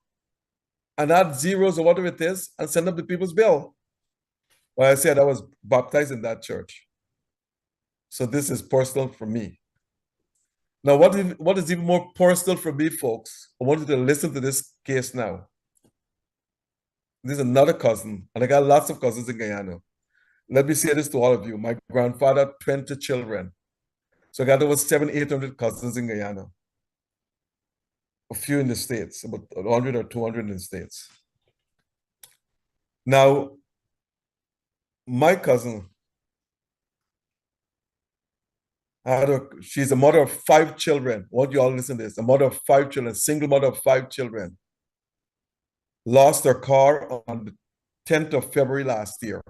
S2: and add zeros or whatever it is and send up the people's bill. Well, I said I was baptized in that church. So this is personal for me. Now, what is even more personal for me, folks? I want you to listen to this case now. This is another cousin, and I got lots of cousins in Guyana. Let me say this to all of you. My grandfather had 20 children. So I got over 700-800 cousins in Guyana. A few in the States, about 100 or 200 in the States. Now, my cousin, she's a mother of 5 children. I want you all to listen to this. A mother of 5 children, single mother of 5 children. Lost her car on the 10th of February last year.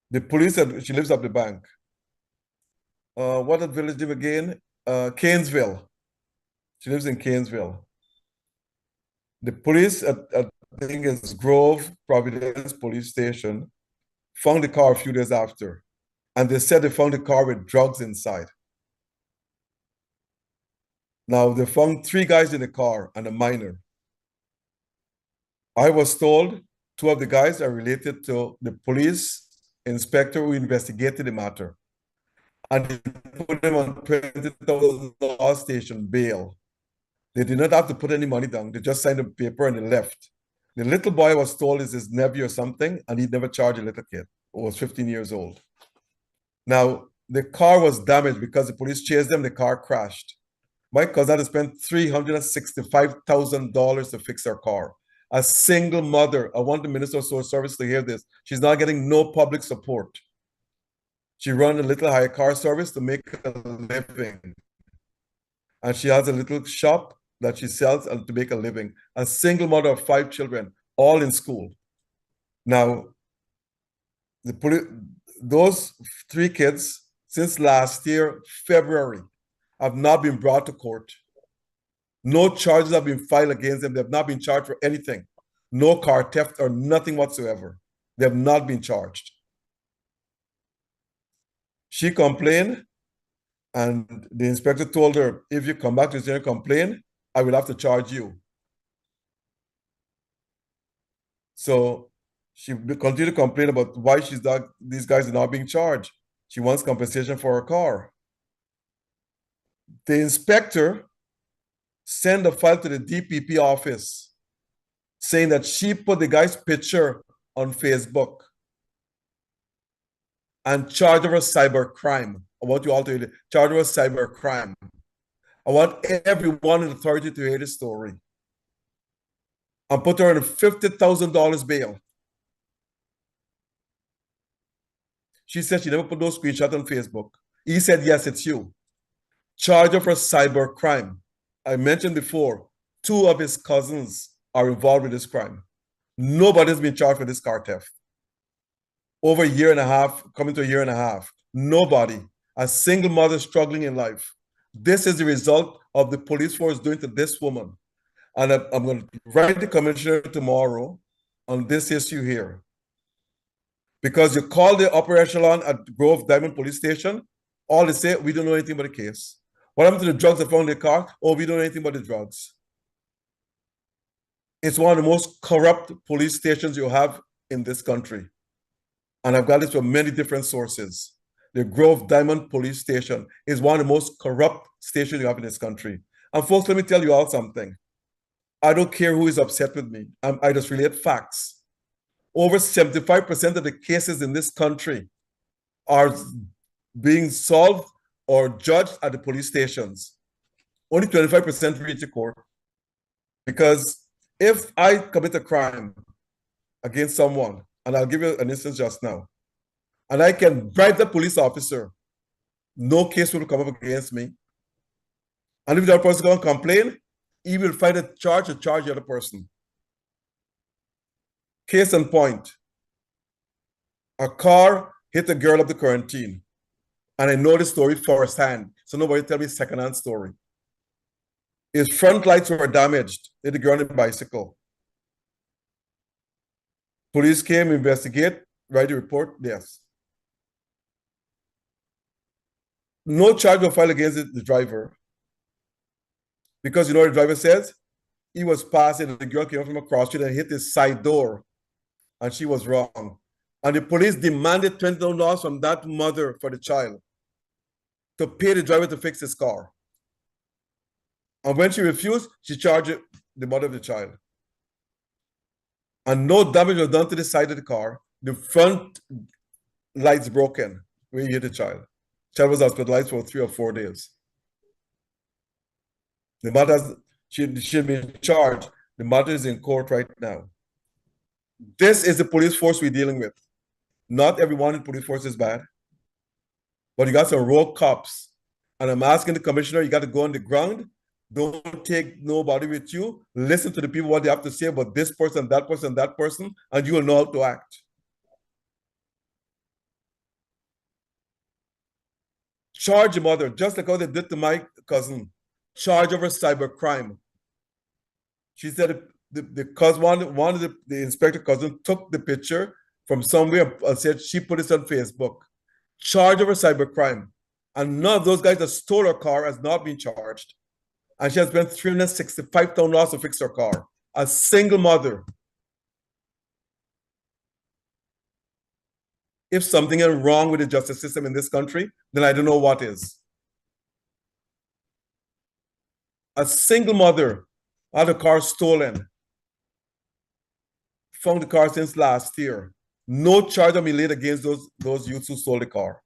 S2: The police said she lives up the bank. What that village name again? Cairnsville. She lives in Cairnsville. The police at I think it's Grove Providence Police Station found the car a few days after, and they said they found the car with drugs inside. Now they found 3 guys in the car and a minor. I was told 2 of the guys are related to the police inspector who investigated the matter, and they put them on $20,000 station bail. They did not have to put any money down. They just signed a paper and they left. The little boy was told is his nephew or something, and he'd never charged a little kid who was 15 years old. Now, the car was damaged because the police chased them, the car crashed. My cousin had to spend $365,000 to fix her car. A single mother. I want the Minister of Social Service to hear this. She's not getting no public support. She runs a little hire car service to make a living. And she has a little shop that she sells to make a living. A single mother of 5 children, all in school. Now, those 3 kids, since last year, February, have not been brought to court. No charges have been filed against them. They have not been charged for anything. No car theft or nothing whatsoever. They have not been charged. She complained, and the inspector told her, if you come back to the complain, I will have to charge you. So she continued to complain about why these guys are not being charged. She wants compensation for her car. The inspector sent a file to the DPP office saying that she put the guy's picture on Facebook and charged her with cyber crime. I want you all to charge her with cyber crime. I want everyone in authority to hear the story. And put her on a $50,000 bail. She said she never put those screenshots on Facebook. He said, yes, it's you. Charge her for cyber crime. I mentioned before, 2 of his cousins are involved with this crime. Nobody's been charged for this car theft. Over a year and a half, coming to a year and a half. Nobody. A single mother struggling in life. This is the result of the police force doing to this woman. And I'm going to write the commissioner tomorrow on this issue here. Because you call the upper echelon at Grove Diamond Police Station, all they say, we don't know anything about the case. What happened to the drugs that found in the car? Oh, we don't know anything about the drugs. It's one of the most corrupt police stations you have in this country. And I've got this from many different sources. The Grove Diamond Police Station is one of the most corrupt stations you have in this country. And folks, let me tell you all something. I don't care who is upset with me. I just relate facts. Over 75% of the cases in this country are being solved or judged at the police stations. Only 25% reach the court. Because if I commit a crime against someone, and I'll give you an instance just now, and I can bribe the police officer, no case will come up against me. And if the other person going to complain, he will find a charge to charge the other person. Case in point, a car hit a girl up the quarantine. And I know the story firsthand, so nobody tell me second-hand story. His front lights were damaged. Hit the girl on a bicycle. Police came, investigate, write a report, yes. No charge was filed against the driver. Because you know what the driver says? He was passing, the girl came up from across the street and hit his side door. And she was wrong. And the police demanded $20 from that mother for the child to pay the driver to fix his car. And when she refused, she charged the mother of the child. And no damage was done to the side of the car. The front lights broken when you hit the child. The child was hospitalized for 3 or 4 days. The mother, she'd been charged. The mother is in court right now. This is the police force we're dealing with. Not everyone in the police force is bad. But you got some rogue cops. And I'm asking the commissioner, you got to go on the ground. Don't take nobody with you. Listen to the people, what they have to say about this person, that person, that person, and you will know how to act. Charge the mother, just like how they did to my cousin. Charge over cybercrime. She said because one of the inspector cousin took the picture from somewhere and said she put it on Facebook. Charge over cybercrime. And none of those guys that stole her car has not been charged. And she has spent $365,000 to fix her car. A single mother. If something is wrong with the justice system in this country, then I don't know what is. A single mother had a car stolen. Found the car since last year. No charge has been laid against those youths who stole the car.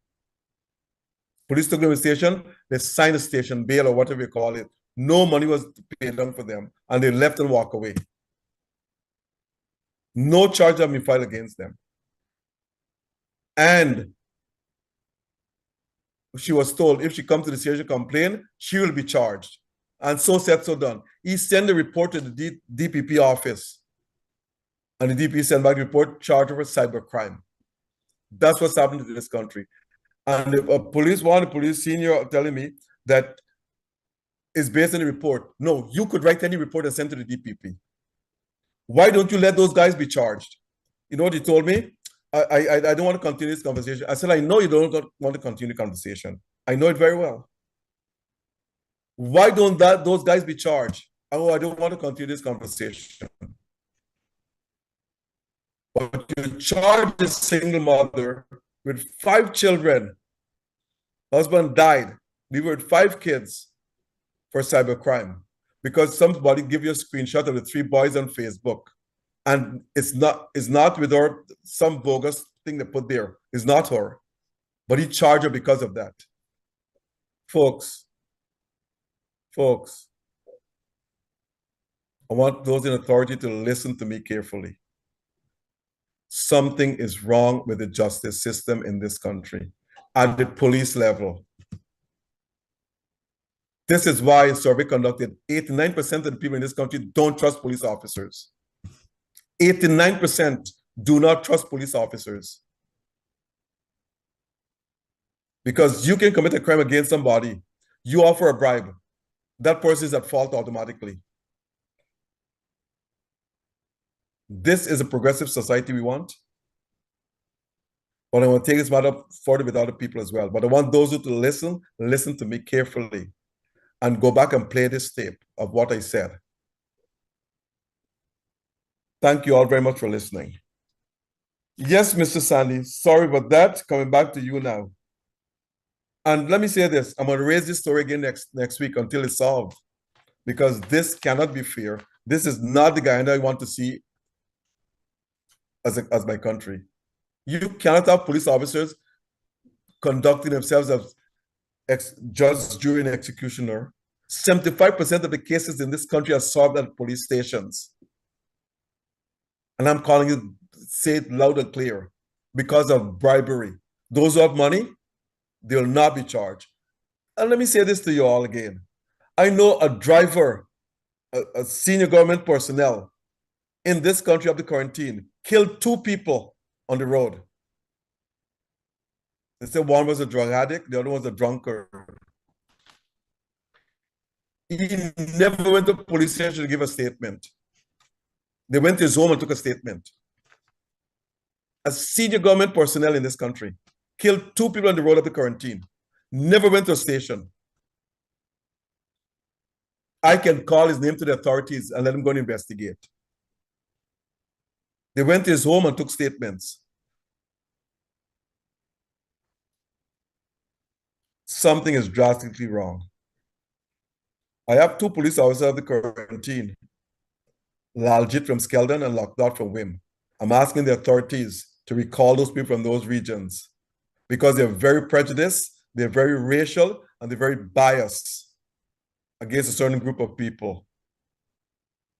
S2: Police took them to the station, they signed a station bail or whatever you call it. No money was paid down for them, and they left and walked away. No charge has been filed against them. And she was told if she comes to the station to complain, she will be charged. And so said, so done. He sent a report to the DPP office. And the DPP sent back the report, charged her with cybercrime. That's what's happening to this country. And one of the police senior telling me that is based on the report. No, you could write any report and send to the DPP. Why don't you let those guys be charged? You know what he told me? I don't want to continue this conversation. I said, I know you don't want to continue the conversation. I know it very well. Why don't those guys be charged? Oh, I don't want to continue this conversation. But you charge a single mother with 5 children. Husband died. We were 5 kids for cybercrime because somebody give you a screenshot of the 3 boys on Facebook. And it's not with her, some bogus thing they put there. It's not her. But he charged her because of that. Folks, I want those in authority to listen to me carefully. Something is wrong with the justice system in this country at the police level. This is why a survey conducted, 89% of the people in this country don't trust police officers. 89% do not trust police officers. Because you can commit a crime against somebody, you offer a bribe, that person is at fault automatically. This is a progressive society we want. But I want to take this matter further with other people as well. But I want those who to listen to me carefully and go back and play this tape of what I said. Thank you all very much for listening. Yes, Mr. Sandy, sorry about that. Coming back to you now. And let me say this, I'm going to raise this story again next week until it's solved, because this cannot be fair. This is not the Guyana I want to see as my country. You cannot have police officers conducting themselves as judge, jury, and executioner. 75% of the cases in this country are solved at police stations. And I'm calling it, say it loud and clear, because of bribery. Those who have money, they will not be charged. And let me say this to you all again. I know a driver, a senior government personnel in this country of the quarantine, killed 2 people on the road. They said one was a drug addict, the other was a drunkard. He never went to the police station to give a statement. They went to his home and took a statement. A senior government personnel in this country killed 2 people on the road of the quarantine, never went to a station. I can call his name to the authorities and let him go and investigate. They went to his home and took statements. Something is drastically wrong. I have 2 police officers of the quarantine, Laljit from Skeldon and Lockdot from Wim. I'm asking the authorities to recall those people from those regions, because they're very prejudiced, they're very racial, and they're very biased against a certain group of people.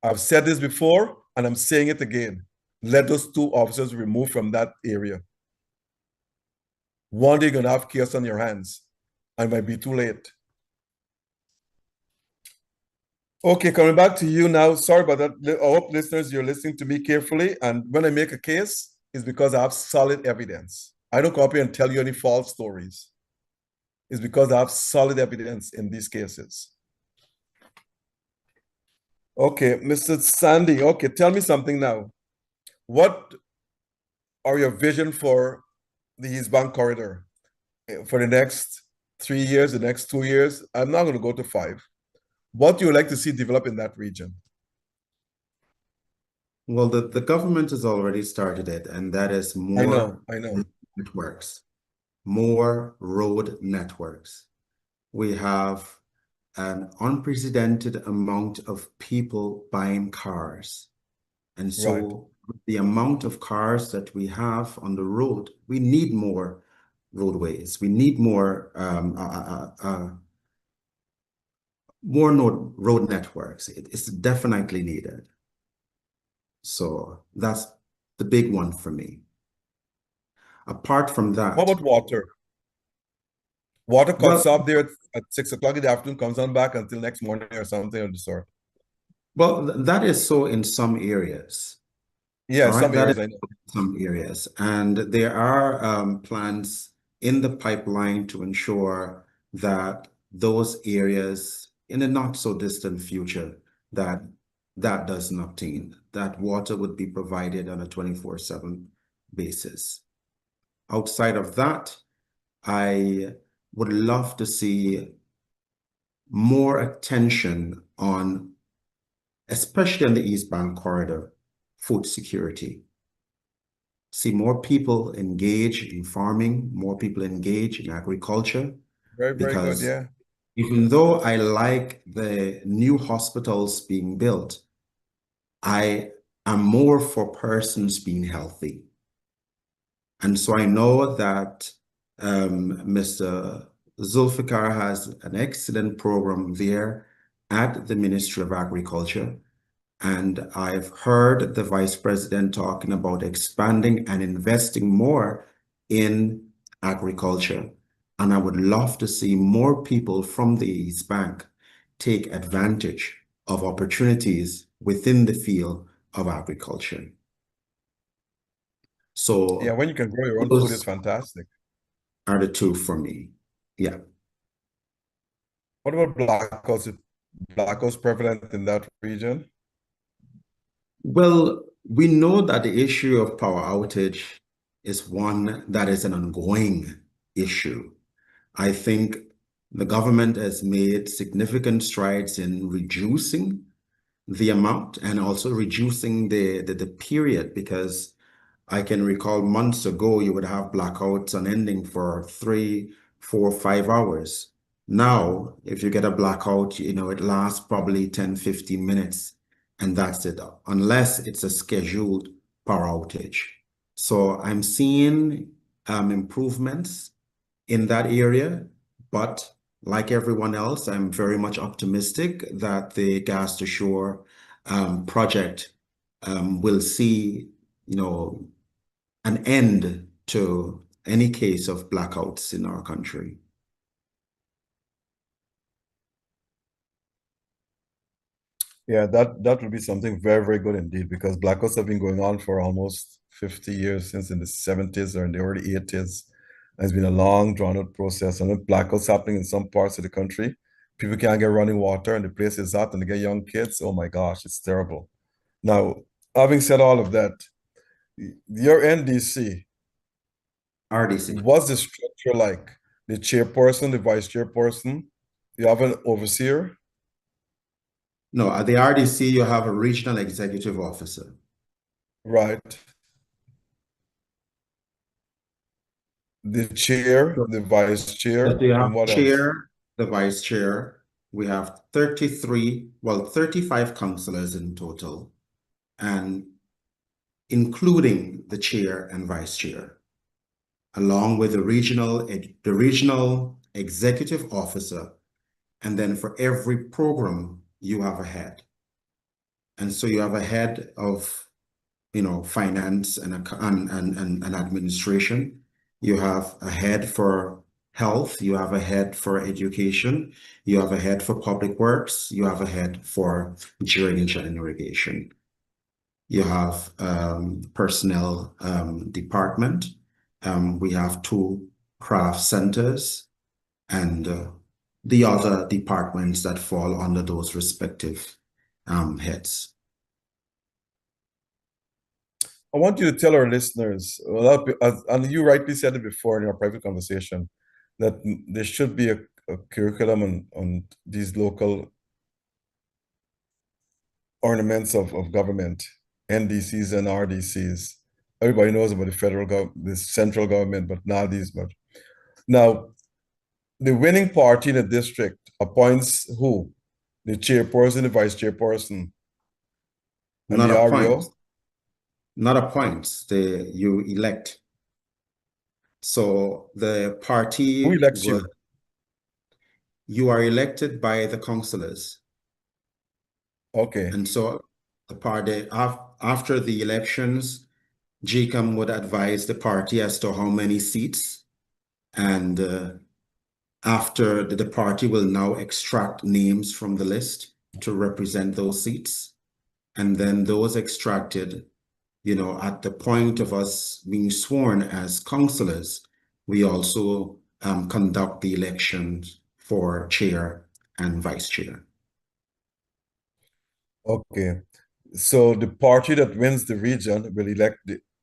S2: I've said this before, and I'm saying it again. Let those 2 officers be removed from that area. One day you're gonna have chaos on your hands, and it might be too late. Okay, coming back to you now. Sorry about that. I hope listeners, you're listening to me carefully. And when I make a case, it's because I have solid evidence. I don't come up here and tell you any false stories. It's because I have solid evidence in these cases. Okay, Mr. Sandy, okay, tell me something now. What are your vision for the East Bank corridor for the next 3 years, the next 2 years? I'm not going to go to 5. What do you like to see develop in that region?
S3: Well, the government has already started it, and that is more
S2: I know.
S3: networks, more road networks. We have an unprecedented amount of people buying cars. And so
S2: Right.
S3: the amount of cars that we have on the road, we need more roadways. We need more road networks. It's definitely needed. So that's the big one for me. Apart from that,
S2: What about water? Water cuts off there at 6 o'clock in the afternoon, comes on back until next morning or something of the sort.
S3: well, that is so in some areas.
S2: Yeah,
S3: All right,
S2: some
S3: that
S2: areas
S3: is
S2: I know.
S3: some areas, and there are plans in the pipeline to ensure that those areas in a not so distant future that does not obtain, that water would be provided on a 24/7 basis. Outside of that, I would love to see more attention on, especially on the East Bank corridor, food security. See more people engage in farming, more people engage in agriculture.
S2: Very, very good,
S3: Because
S2: yeah.
S3: even though I like the new hospitals being built, I am more for persons being healthy. And so I know that Mr. Zulfikar has an excellent program there at the Ministry of Agriculture. And I've heard the Vice President talking about expanding and investing more in agriculture. And I would love to see more people from the East Bank take advantage of opportunities within the field of agriculture. So
S2: Yeah, when you can grow your own food, it's
S3: those
S2: fantastic.
S3: are the two for me. Yeah.
S2: What about blackouts? Is blackouts prevalent in that region?
S3: Well, we know that the issue of power outage is one that is an ongoing issue. I think the government has made significant strides in reducing the amount and also reducing the period, because I can recall months ago you would have blackouts unending for 3, 4, 5 hours. Now, if you get a blackout, it lasts probably 10, 15 minutes, and that's it, unless it's a scheduled power outage. So I'm seeing improvements in that area, but like everyone else, I'm very much optimistic that the Gas to Shore project will see, an end to any case of blackouts in our country.
S2: Yeah, that would be something very, very good indeed, because blackouts have been going on for almost 50 years, since in the 70s or in the early 80s. It's been a long, drawn-out process. And with blackouts happening in some parts of the country, people can't get running water and the place is hot and they get young kids. Oh my gosh, it's terrible. Now, having said all of that, your NDC,
S3: RDC.
S2: what's the structure like? The chairperson, the vice chairperson, you have an overseer?
S3: No, at the RDC, you have a regional executive officer.
S2: Right. The chair,
S3: So
S2: the vice chair,
S3: you
S2: and
S3: have
S2: what else?
S3: chair, the vice chair. We have 35 councillors in total, and including the chair and vice chair, along with the regional executive officer. And then for every program, you have a head. And so you have a head of, finance and administration. You have a head for health. You have a head for education. You have a head for public works. You have a head for drainage and irrigation. You have personnel department. We have 2 craft centers, and the other departments that fall under those respective heads.
S2: I want you to tell our listeners, and you rightly said it before in our private conversation, that there should be a curriculum on these local ornaments of government, NDCs and RDCs. Everybody knows about the federal government, the central government, but not these. But now, the winning party in the district appoints who? The chairperson, the vice chairperson, and
S3: Not
S2: the
S3: appoint,
S2: REO?
S3: not appoint, you elect. So the
S2: Who
S3: party
S2: elects you?
S3: you are elected by the councillors.
S2: Okay.
S3: And so the party, after the elections, GCOM would advise the party as to how many seats, and after the party will now extract names from the list to represent those seats. And then those extracted, at the point of us being sworn as councillors, we also conduct the elections for chair and vice chair.
S2: Okay. So the party that wins the region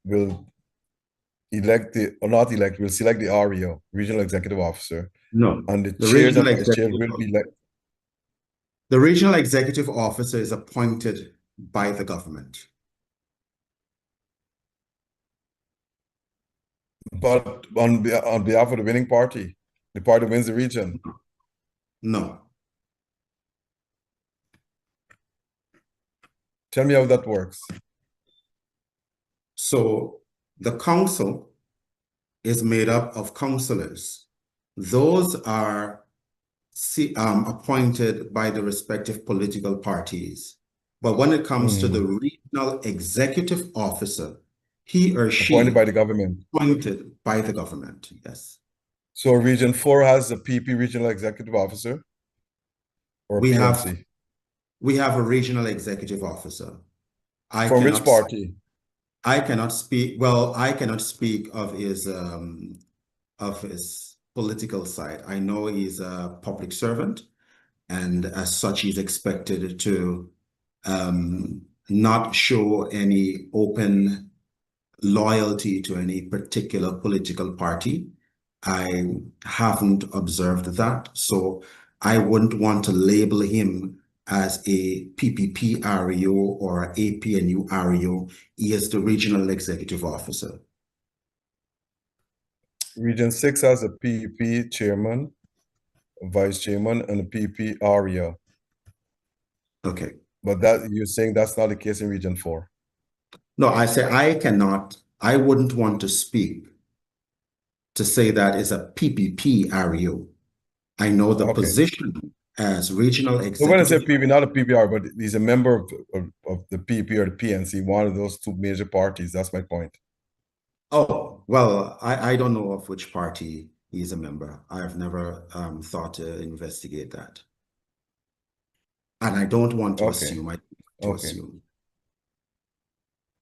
S2: will select the REO, regional executive officer.
S3: No,
S2: And the
S3: the
S2: chairs and
S3: regional
S2: vice chairs
S3: executive,
S2: will be like,
S3: the regional executive officer is appointed by the government.
S2: but on behalf of the winning party, the party wins the region.
S3: No.
S2: Tell me how that works.
S3: So the council is made up of councillors. Those are appointed by the respective political parties. But when it comes to the regional executive officer, he or
S2: Appointed
S3: she
S2: by the government.
S3: appointed by the government, yes.
S2: So Region 4 has a PP regional executive officer. or
S3: We
S2: PNC?
S3: have a regional executive officer.
S2: From which party?
S3: I cannot speak, well, I cannot speak of his political side. I know he's a public servant, and as such, he's expected to not show any open loyalty to any particular political party. I haven't observed that, so I wouldn't want to label him as a PPP REO or a APNU REO. He is the regional executive officer.
S2: Region 6 has a PEP chairman, vice chairman, and a PEP ARIA.
S3: Okay.
S2: But that you're saying that's not the case in Region 4?
S3: No, I say I wouldn't want to speak to say that is a PPP REO. I know the position as regional executive.
S2: So when I say PPP, not a PPR, but he's a member of the PPP or the PNC, one of those two major parties. That's my point.
S3: Oh, well, I don't know of which party he's a member. I've never thought to investigate that. And I don't want to assume. I don't assume.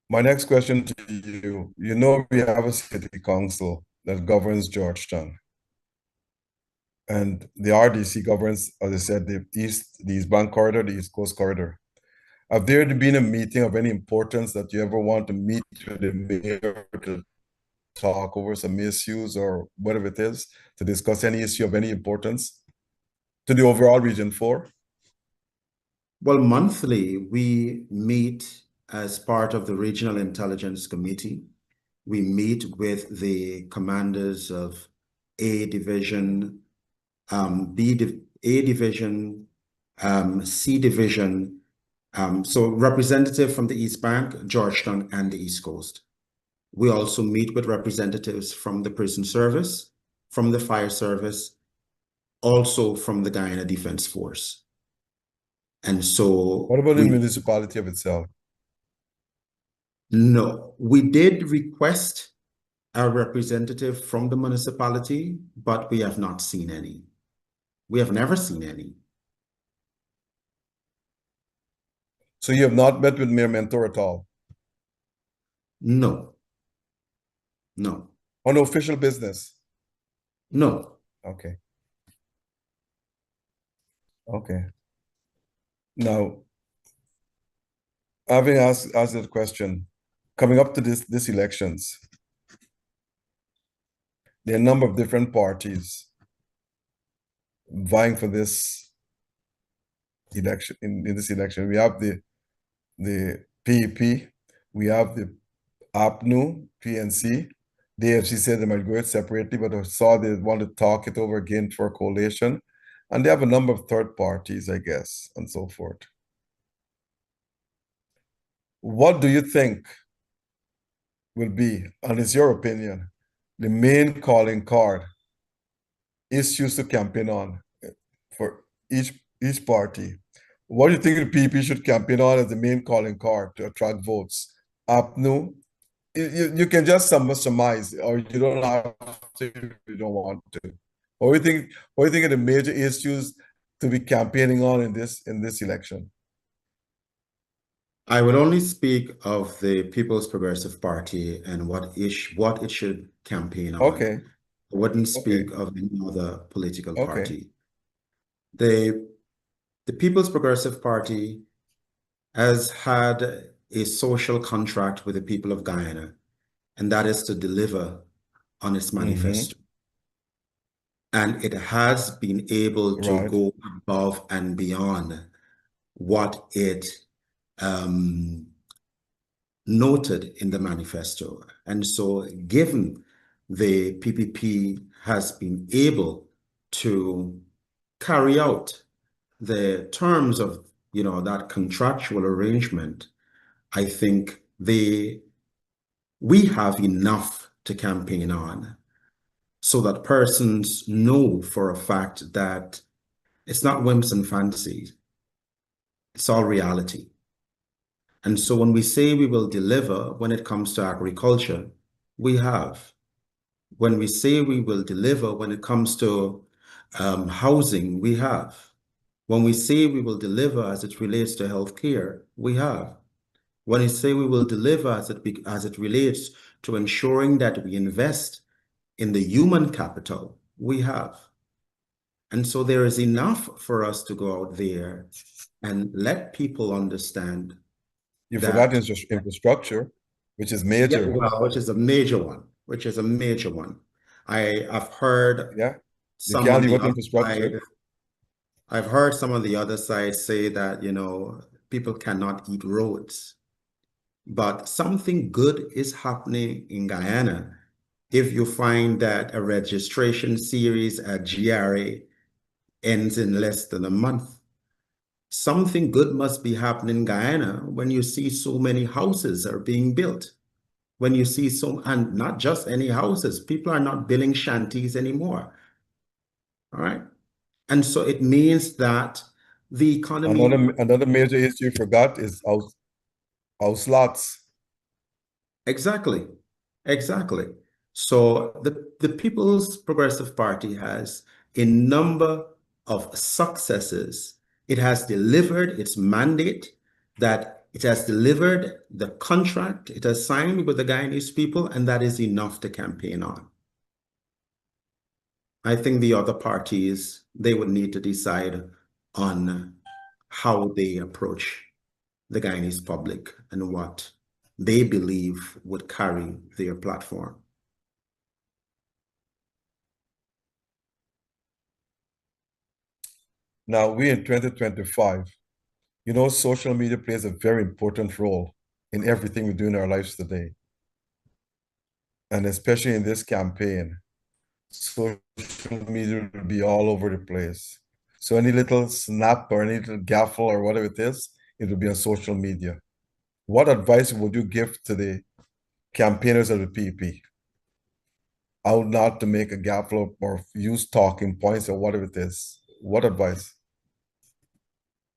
S2: My next question to you, you know we have a city council that governs Georgetown. And the RDC governs, as I said, the East Bank Corridor, the East Coast Corridor. Have there been a meeting of any importance that you ever want to meet with the mayor to talk over some issues or whatever it is, to discuss any issue of any importance to the overall Region 4?
S3: Well, monthly, we meet as part of the Regional Intelligence Committee. We meet with the commanders of A Division, A Division, C Division, so representative from the East Bank, Georgetown, and the East Coast. We also meet with representatives from the prison service, from the fire service, also from the Guyana Defense Force. And so—
S2: What about the municipality of itself?
S3: No, we did request a representative from the municipality, but we have not seen any. We have never seen any.
S2: So you have not met with Mayor Mentor at all?
S3: No. No.
S2: On official business?
S3: No.
S2: Okay. Okay. Now, having asked that question, coming up to this elections, there are a number of different parties vying for this election. In this election, we have the PEP, we have the APNU, PNC. The AFC said they might go it separately, but I saw they want to talk it over again for a coalition. And they have a number of third parties, I guess, and so forth. What do you think will be, and it's your opinion, the main calling card issues to campaign on for each party? What do you think the PP should campaign on as the main calling card to attract votes? APNU, you can just surmise, or you don't have to if you don't want to. What do you think are the major issues to be campaigning on in this election?
S3: I would only speak of the People's Progressive Party and what it should campaign on.
S2: Okay.
S3: I wouldn't speak of any other political party. The People's Progressive Party has had a social contract with the people of Guyana, and that is to deliver on its manifesto. And it has been able to go above and beyond what it noted in the manifesto. And so given the PPP has been able to carry out the terms of that contractual arrangement, I think we have enough to campaign on so that persons know for a fact that it's not whims and fancies, it's all reality. And so when we say we will deliver when it comes to agriculture, we have. When we say we will deliver when it comes to housing, we have. When we say we will deliver as it relates to healthcare, we have. When we say we will deliver as it relates to ensuring that we invest in the human capital, we have. And so there is enough for us to go out there and let people understand.
S2: You forgot infrastructure, which is major.
S3: Yeah, well, which is a major one, I've heard
S2: you can't leave out infrastructure.
S3: I've heard some of the other sides say that, people cannot eat roads. But something good is happening in Guyana if you find that a registration series at GRA ends in less than a month. Something good must be happening in Guyana when you see so many houses are being built. When you see and not just any houses, people are not building shanties anymore. All right. And so it means that the economy.
S2: Another major issue you forgot is house lots.
S3: Exactly. So the People's Progressive Party has a number of successes. It has delivered its mandate, that it has delivered the contract it has signed with the Guyanese people, and that is enough to campaign on. I think the other parties, they would need to decide on how they approach the Guyanese public and what they believe would carry their platform.
S2: Now, we in 2025, social media plays a very important role in everything we do in our lives today. And especially in this campaign, social media will be all over the place. So any little snap or any little gaffle or whatever it is, it will be on social media. What advice would you give to the campaigners of the PP? How not to make a gaffle or use talking points or whatever it is? What advice?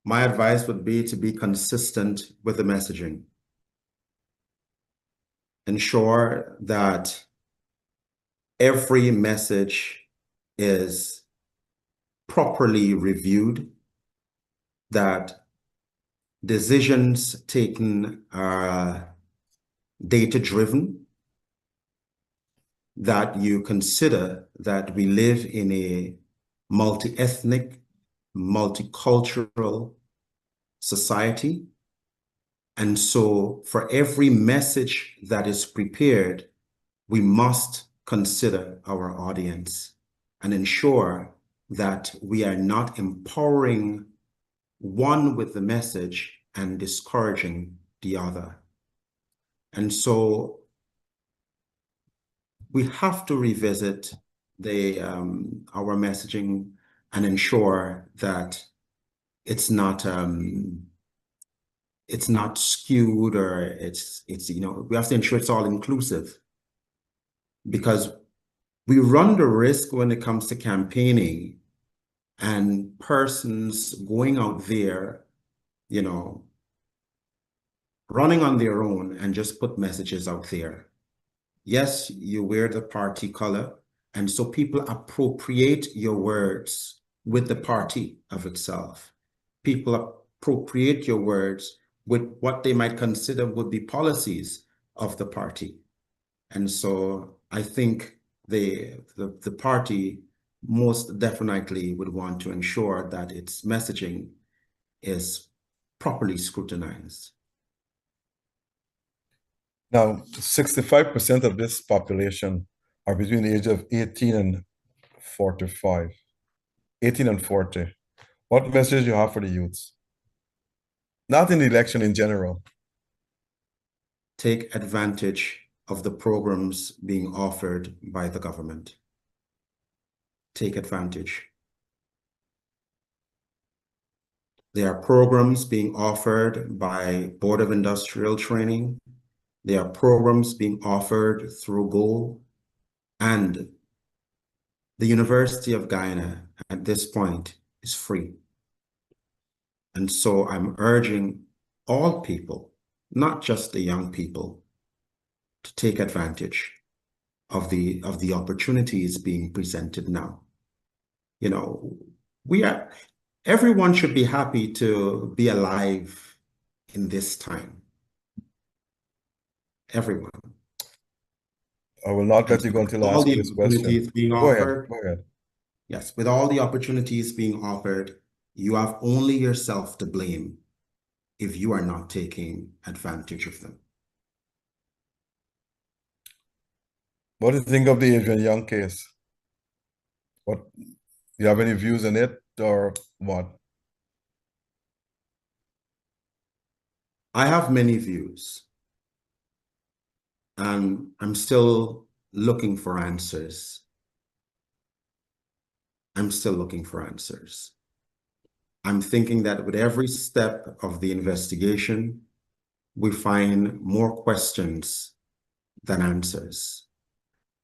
S3: My advice would be to be consistent with the messaging. Ensure that every message is properly reviewed, that decisions taken are data-driven, that you consider that we live in a multi-ethnic, multicultural society. And so for every message that is prepared, we must consider our audience and ensure that we are not empowering one with the message and discouraging the other. And so we have to revisit our messaging and ensure that it's not skewed, or we have to ensure it's all inclusive, because we run the risk when it comes to campaigning and persons going out there, running on their own and just put messages out there. Yes, you wear the party color, and so people appropriate your words with the party of itself. People appropriate your words with what they might consider would be policies of the party. And so I think the party most definitely would want to ensure that its messaging is properly scrutinized.
S2: Now, 65% of this population are between the age of 18 and 45, 18 and 40. What message do you have for the youths? Not in the election in general.
S3: Take advantage of the programs being offered by the government. Take advantage. There are programs being offered by Board of Industrial Training. There are programs being offered through GOAL, and the University of Guyana at this point is free. And so I'm urging all people, not just the young people, to take advantage of the opportunities being presented now.
S4: everyone should be happy to be alive in this time. Everyone.
S2: I will not let
S4: And
S2: you go until I
S4: all
S2: ask you
S4: the
S2: this question.
S4: opportunities being
S2: Go ahead.
S4: offered,
S2: Go ahead.
S4: yes, with all the opportunities being offered, you have only yourself to blame if you are not taking advantage of them.
S2: What do you think of the Adrian Young case? What, you have any views on it or what?
S4: I have many views, and I'm still looking for answers. I'm still looking for answers. I'm thinking that with every step of the investigation, we find more questions than answers.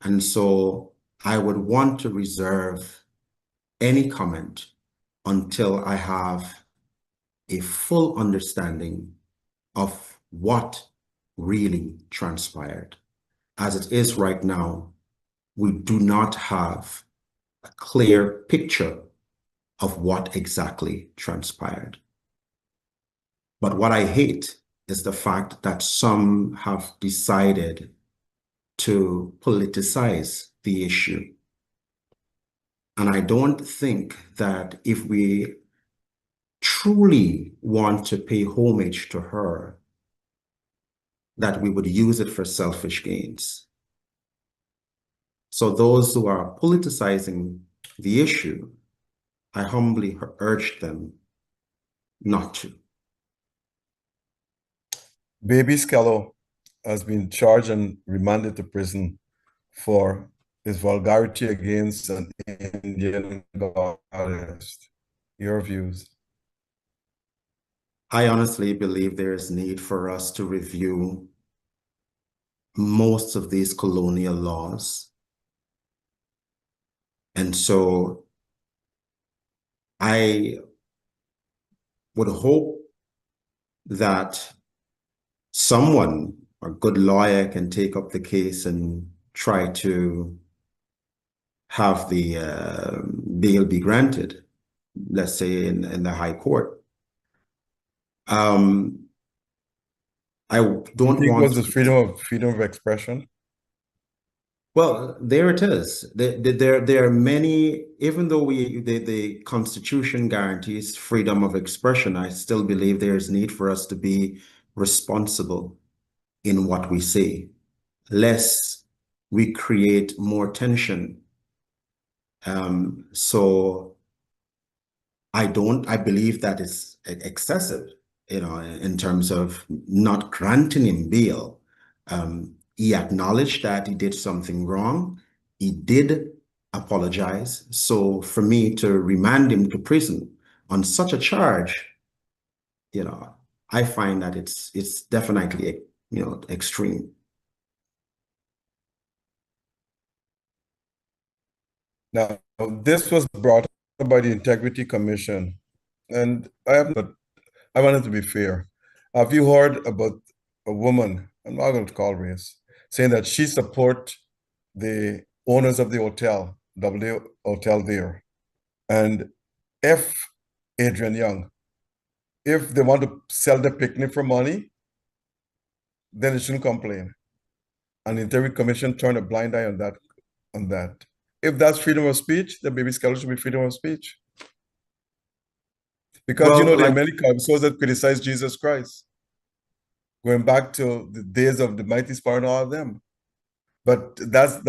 S4: And so I would want to reserve any comment until I have a full understanding of what really transpired. As it is right now, we do not have a clear picture of what exactly transpired. But what I hate is the fact that some have decided to politicize the issue. And I don't think that if we truly want to pay homage to her, that we would use it for selfish gains. So those who are politicizing the issue, I humbly urge them not to.
S2: Baby Scallo has been charged and remanded to prison for his vulgarity against an Indian goddess. Your views?
S4: I honestly believe there is need for us to review most of these colonial laws. And so I would hope that someone, a good lawyer, can take up the case and try to have the bail be granted, let's say in the High Court. I don't
S2: think
S4: want
S2: was the freedom of expression.
S4: Well, there it is. There are many, even though the Constitution guarantees freedom of expression, I still believe there is need for us to be responsible in what we say, lest we create more tension. So I believe that is excessive, in terms of not granting him bail. He acknowledged that he did something wrong. He did apologize. So for me to remand him to prison on such a charge, I find that it's definitely, extreme.
S2: Now, this was brought up by the Integrity Commission, and I wanted to be fair. Have you heard about a woman, I'm not going to call race, saying that she support the owners of the hotel, W Hotel there, and if Adrian Young, if they want to sell the picnic for money, then they shouldn't complain. And the Integrity Commission turned a blind eye on that. If that's freedom of speech, then Baby Scallo should be freedom of speech. Because
S4: Well,
S2: there are many conservatives that criticize Jesus Christ, going back to the days of the mighty sparrow and all of them. But that's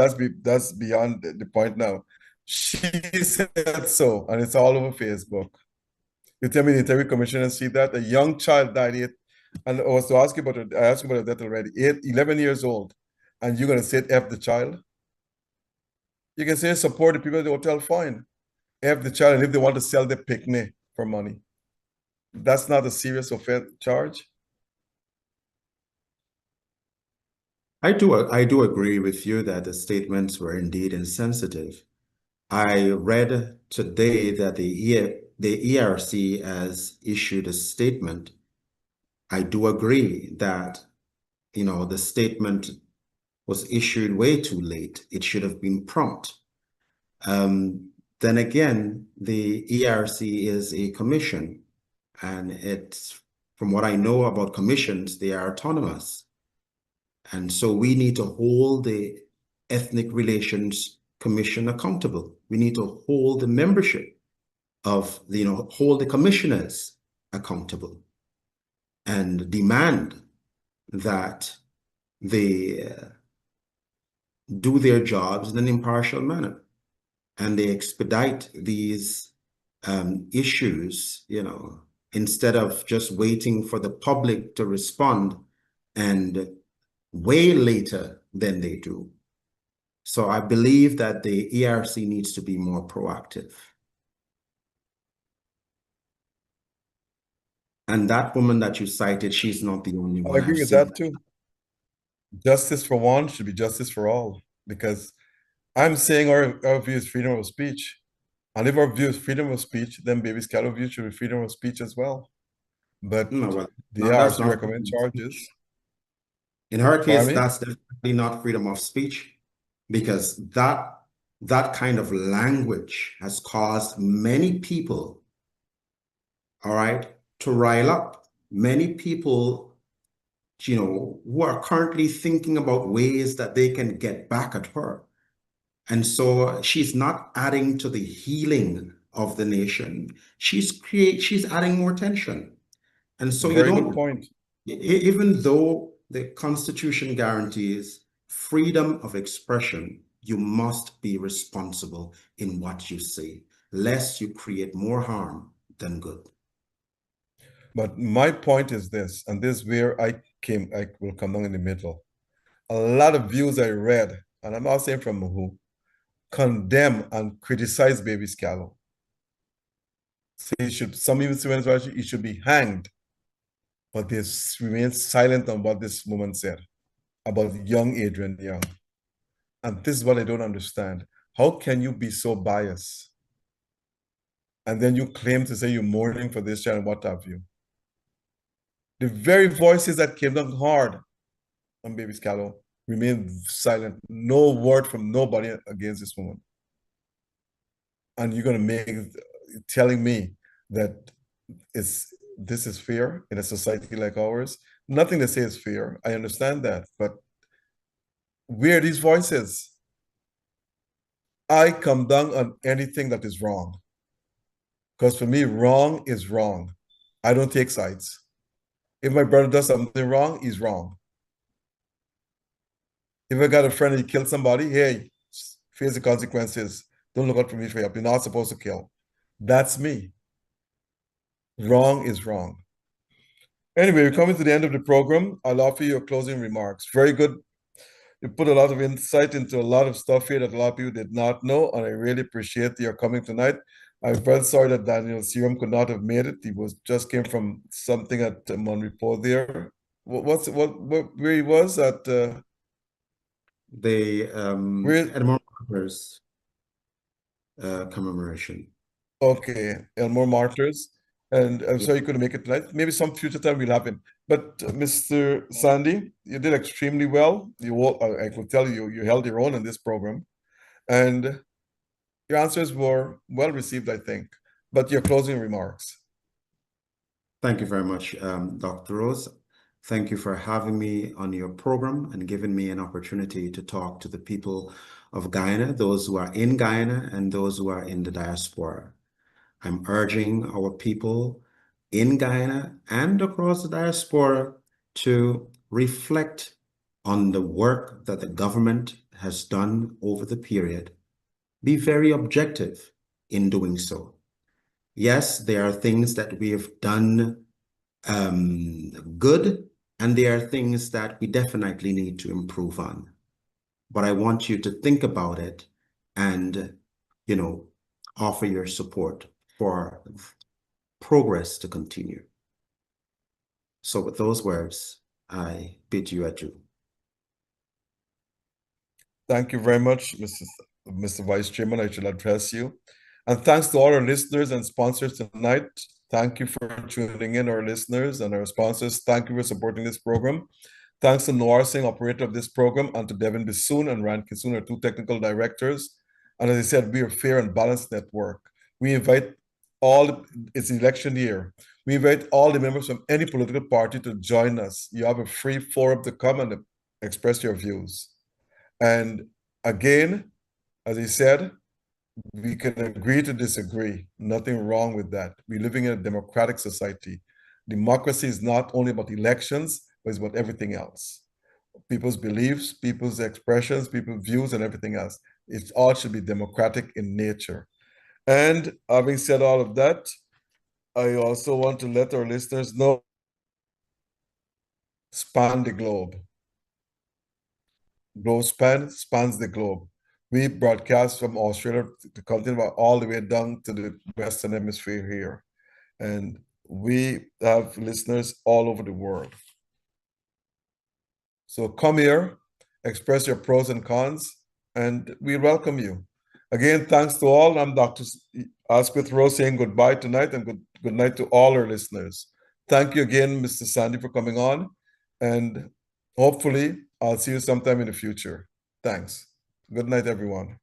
S2: beyond the point now. She said so, and it's all over Facebook. You tell me the Integrity Commissioner see that a young child died, and I was to ask you about it. I asked you about that already. 11 years old, and you're gonna say F the child? You can say support the people at the hotel, fine. F the child, and if they want to sell the picnic for money, that's not a serious offense charge.
S4: I do agree with you that the statements were indeed insensitive. I read today that the ERC has issued a statement. I do agree that, the statement was issued way too late. It should have been prompt. then again, the ERC is a commission, and it's, from what I know about commissions, they are autonomous. And so we need to hold the Ethnic Relations Commission accountable. We need to hold the membership of, hold the commissioners accountable and demand that they do their jobs in an impartial manner, and they expedite these issues, instead of just waiting for the public to respond and way later than they do. So I believe that the ERC needs to be more proactive. And that woman that you cited, she's not the only one.
S2: I agree with that too. Justice for one should be justice for all, because I'm saying our view is freedom of speech. And if our view is freedom of speech, then Baby Scallop view should be freedom of speech as well. But
S4: No, well,
S2: the ERC recommend charges.
S4: In her case, that's definitely not freedom of speech, because that kind of language has caused many people, all right, to rile up. Many people, who are currently thinking about ways that they can get back at her. And so she's not adding to the healing of the nation. She's adding more tension. And so
S2: Very good point.
S4: Even though the Constitution guarantees freedom of expression, you must be responsible in what you say, lest you create more harm than good.
S2: But my point is this, and this is where I will come down in the middle. A lot of views I read, and I'm not saying from who, condemn and criticize Baby Scallop. Say some even say he should be hanged, but they remain silent on what this woman said about young Adrian Young. And this is what I don't understand. How can you be so biased? And then you claim to say you're mourning for this child and what have you. The very voices that came down hard on Baby Scallop remain silent. No word from nobody against this woman. And you're going to telling me that this is fair in a society like ours? Nothing to say is fair. I understand that, but where are these voices? I come down on anything that is wrong. Because for me, wrong is wrong. I don't take sides. If my brother does something wrong, he's wrong. If I got a friend and he killed somebody, hey, face the consequences. Don't look out for me for help. You're not supposed to kill. That's me. Wrong is wrong. Anyway, we're coming to the end of the program. I'll offer you your closing remarks. Very good. You put a lot of insight into a lot of stuff here that a lot of people did not know, and I really appreciate your coming tonight. I'm very sorry that Daniel Serum could not have made it. He just came from something at Monrepo there. Where he was at?
S4: The Edmore Martyrs commemoration.
S2: Okay, Elmore Martyrs. And I'm sorry you couldn't make it tonight. Maybe some future time we'll have him. But Mr. Sandy, you did extremely well. I could tell you held your own in this program. And your answers were well received, I think. But your closing remarks.
S4: Thank you very much, Dr. Rose. Thank you for having me on your program and giving me an opportunity to talk to the people of Guyana, those who are in Guyana and those who are in the diaspora. I'm urging our people in Guyana and across the diaspora to reflect on the work that the government has done over the period. Be very objective in doing so. Yes, there are things that we have done good, and there are things that we definitely need to improve on. But I want you to think about it and, offer your support for progress to continue. So with those words, I bid you adieu.
S2: Thank you very much, Mr. Vice Chairman. I shall address you. And thanks to all our listeners and sponsors tonight. Thank you for tuning in, our listeners and our sponsors. Thank you for supporting this program. Thanks to Noir Singh, operator of this program, and to Devin Bissoon and Rand Kissoon, our two technical directors. And as I said, we are a fair and balanced network. We invite all, it's election year. We invite all the members from any political party to join us. You have a free forum to come and express your views. And again, as I said, we can agree to disagree. Nothing wrong with that. We're living in a democratic society. Democracy is not only about elections, but it's about everything else. People's beliefs, people's expressions, people's views, and everything else. It all should be democratic in nature. And having said all of that, I also want to let our listeners know, span the globe. Globespan spans the globe. We broadcast from Australia, the continent, all the way down to the Western Hemisphere here. And we have listeners all over the world. So come here, express your pros and cons, and we welcome you. Again, thanks to all. I'm Dr. Asquith Rose saying goodbye tonight and good night to all our listeners. Thank you again, Mr. Sandy, for coming on. And hopefully, I'll see you sometime in the future. Thanks. Good night, everyone.